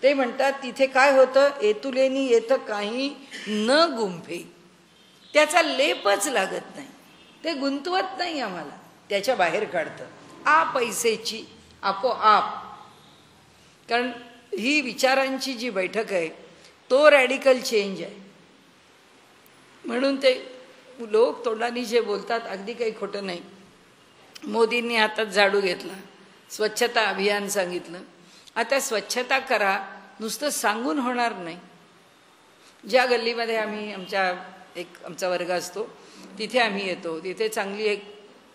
ते म्हणतात तिथे काय होतं, एतुलेनी येतं काही न गुंफे, त्याचा लेपच लागत नाही, ते गुंतवत नाही, आम्हाला त्याच्या बाहेर काढतं पैसेची आपोआप. कारण ही विचारांची जी बैठक आहे तो रॅडिकल चेंज आहे. म्हणून ते लोक तोंडाने जे बोलतात अगदी काही खोटं नाही. मोदींनी हातात झाडू घेतला, स्वच्छता अभियान सांगितलं, आता स्वच्छता करा नुसतं सांगून होणार नाही. ज्या गल्लीमध्ये आम्ही आमचा वर्ग असतो तिथे आम्ही येतो, तिथे चांगली एक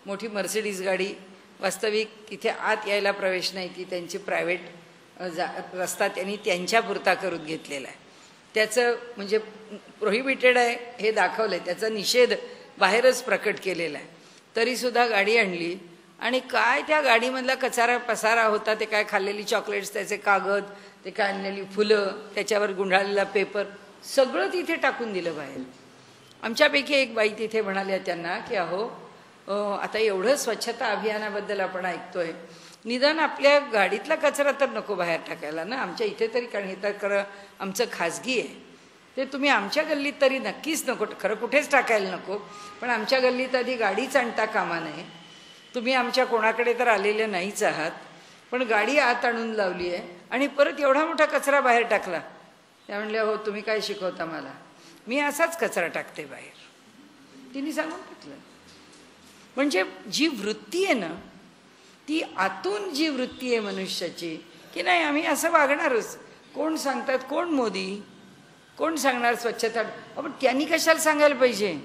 मोठी मर्सिडीज गाडी, वास्तविक तिथे आत यायला प्रवेश नाही, ती त्यांची प्रायव्हेट रस्ता त्यांनी त्यांच्यापुरता करून घेतलेला आहे. त्याचं म्हणजे प्रोहिबिटेड आहे हे दाखवलं आहे, त्याचा निषेध बाहेरच प्रकट केलेला आहे. तरीसुद्धा गाडी आणली आणि काय त्या गाडीमधला कचरा पसारा होता, ते काय खाल्लेली चॉकलेट्स, त्याचे कागद, ते काय आणलेली फुलं, त्याच्यावर गुंडाळलेला पेपर, सगळं तिथे टाकून दिलं बाहेर. आमच्यापैकी एक बाई तिथे म्हणाल्या त्यांना की अहो आता एवढं स्वच्छता अभियानाबद्दल आपण ऐकतोय, निदान आपल्या गाडीतला कचरा तर नको बाहेर टाकायला ना, आमच्या इथे तरी, कारण हे तर आमचं खाजगी आहे, ते तुम्ही आमच्या गल्लीत तरी नक्कीच नको, खरं कुठेच टाकायला नको, पण आमच्या गल्लीत आधी गाडीच आणता कामा नये. तुम्ही आमच्या कोणाकडे तर आलेले नाहीच आहात, पण गाडी आत आणून लावली आहे आणि परत एवढा मोठा कचरा बाहेर टाकला. त्या म्हणल्या हो तुम्ही काय शिकवता मला, मी असाच कचरा टाकते बाहेर. तिने सांगून टाकलं. म्हणजे जी वृत्ती आहे ना, ती आतून जी वृत्ती आहे मनुष्याची, की नाही आम्ही असं वागणारच. कोण सांगतात, कोण मोदी, कोण सांगणार स्वच्छता, पण त्यांनी कशाला सांगायला पाहिजे,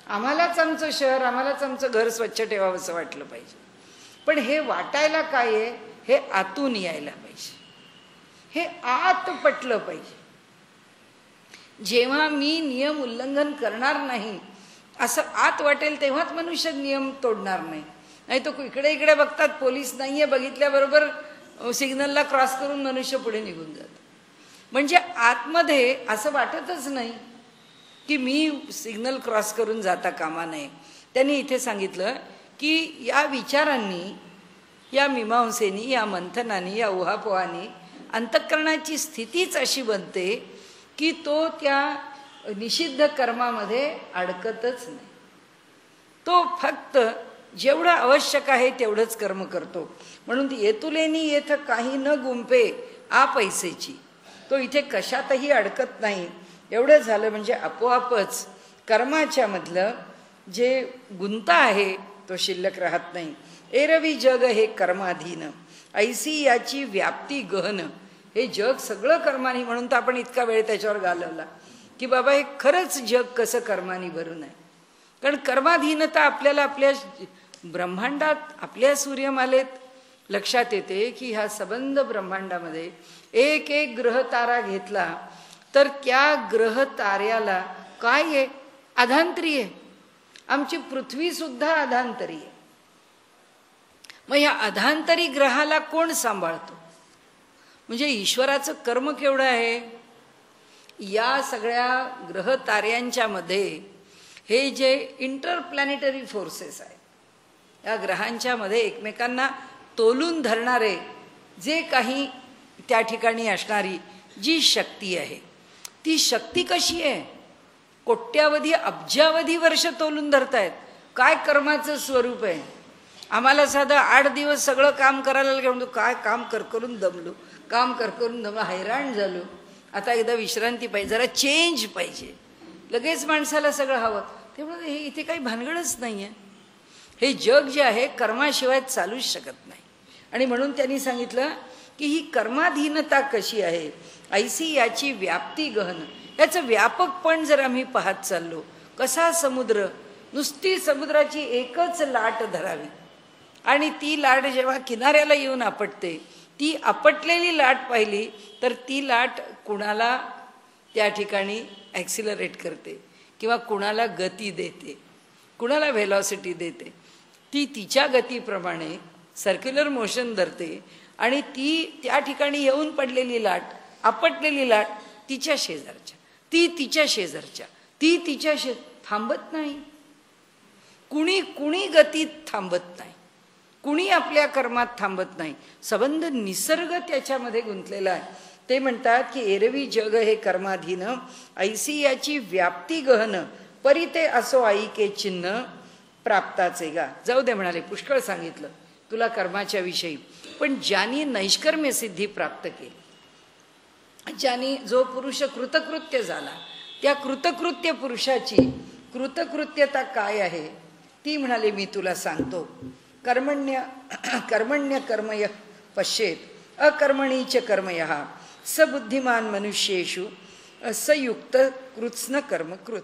आम्हालाच आमचं शहर, आम्हालाच आमचं घर स्वच्छ ठेवावं असं वाटलं पाहिजे. पण हे वाटायला काय आहे, हे आतून यायला पाहिजे, हे आत पटलं पाहिजे. जेव्हा मी नियम उल्लंघन करणार नाही असं आत वाटेल तेव्हाच मनुष्य नियम तोडणार नाही. नाही तो इकडे इकडे बघतात, पोलीस नाहीये, बघितल्याबरोबर सिग्नलला क्रॉस करून मनुष्य पुढे निघून जात. म्हणजे आतमध्ये असं वाटतच नाही की मी सिग्नल क्रॉस करून जाता कामा नये. त्यांनी इथे सांगितलं की या विचारांनी, या मीमांसेनी, या मंथनानी, या उहापोहानी अंतःकरणाची स्थितीच अशी बनते की तो त्या निषिद्ध कर्मामध्ये अडकतच नाही. तो फक्त जेवढं आवश्यक आहे तेवढंच कर्म करतो. म्हणून येतुलेनी येथ काही न गुंपे आ पैसेची, तो इथे कशातही अडकत नाही. एवढं झालं म्हणजे आपोआपच कर्माच्या मधलं जे गुंता आहे तो शिल्लक राहत नाही. एरवी जग हे कर्माधीन, ऐसी याची व्याप्ती गहन. हे जग सगळं कर्मानी, म्हणून तर आपण इतका वेळ त्याच्यावर घालवला की बाबा हे खरंच जग कसं कर्मानी भरून आहे. कारण कर्माधीनता आपल्याला आपल्या ब्रह्मांडात, आपल्या सूर्यमालेत लक्षात येते की ह्या सबंध ब्रह्मांडामध्ये एक एक ग्रह तारा घेतला तर त्या ग्रह ताऱ्याला काय आहे, अधांतरी आहे. आमची पृथ्वी सुद्धा अधांतरी आहे. मग या अधांतरी ग्रहाला कोण सांभाळतो? म्हणजे ईश्वराचं कर्म केवढं आहे. या सगळ्या ग्रह ताऱ्यांच्या मध्ये हे जे इंटरप्लॅनेटरी फोर्सेस आहे, या ग्रहांच्या मध्ये एकमेकांना तोलून धरणारे जे काही त्या ठिकाणी असणारी जी शक्ती आहे, ती शक्ती कशी आहे, कोट्यावधी अब्जावधी वर्ष तोलून धरतायत. काय कर्माचं स्वरूप आहे. आम्हाला साधं 8 दिवस सगळं काम करायला घेऊन काय काम करून दमलो, काम करून दमलो, हैराण झालो. आता एकदा विश्रांती पाहिजे, जरा चेंज पाहिजे. लगेच माणसाला सगळं हवं. त्यामुळे हे इथे काही भानगडच नाही आहे. हे जग जे आहे कर्माशिवाय चालूच शकत नाही. आणि म्हणून त्यांनी सांगितलं की ही कर्माधीनता कशी आहे, ऐसी याची व्याप्ती गहन. याचं व्यापकपण जर आम्ही पाहत चाललो, कसा समुद्र, नुसती समुद्राची एकच लाट धरावी आणि ती लाट जेव्हा किनाऱ्याला येऊन आपटते, ती आपटलेली लाट पाहिली तर ती लाट कुणाला त्या ठिकाणी ॲक्सिलरेट करते किंवा कुणाला गती देते, कुणाला व्हेलॉसिटी देते. ती तिच्या गतीप्रमाणे सर्क्युलर मोशन धरते आणि ती त्या ठिकाणी येऊन पडलेली लाट, आपटलेली लाट तिच्या शेजारच्या, ती तिच्या शेजारच्या, ती तिच्या थांबत नाही. कुणी गतीत थांबत नाही, कुणी आपल्या कर्मात थांबत नाही. सबंध निसर्ग त्याच्यामध्ये गुंतलेला आहे. ते म्हणतात की एरवी जग हे कर्माधीन, ऐसी याची व्याप्ती गहन, परी ते असो आईके चिन्ह प्राप्ताचे गा. जाऊ दे म्हणाले, पुष्कळ सांगितलं तुला कर्माच्या विषयी. पण ज्यांनी नैष्कर्म्य सिद्धी प्राप्त केली, ज्यांनी, जो पुरुष कृतकृत्य झाला, त्या कृतकृत्य पुरुषाची कृतकृत्यता काय आहे ती म्हणाले मी तुला सांगतो. कर्मण्य कर्मय पश्येत अकर्मणीच कर्मयः स बुद्धिमान मनुष्येषु सयुक्त कृत्स्न कर्म कृत.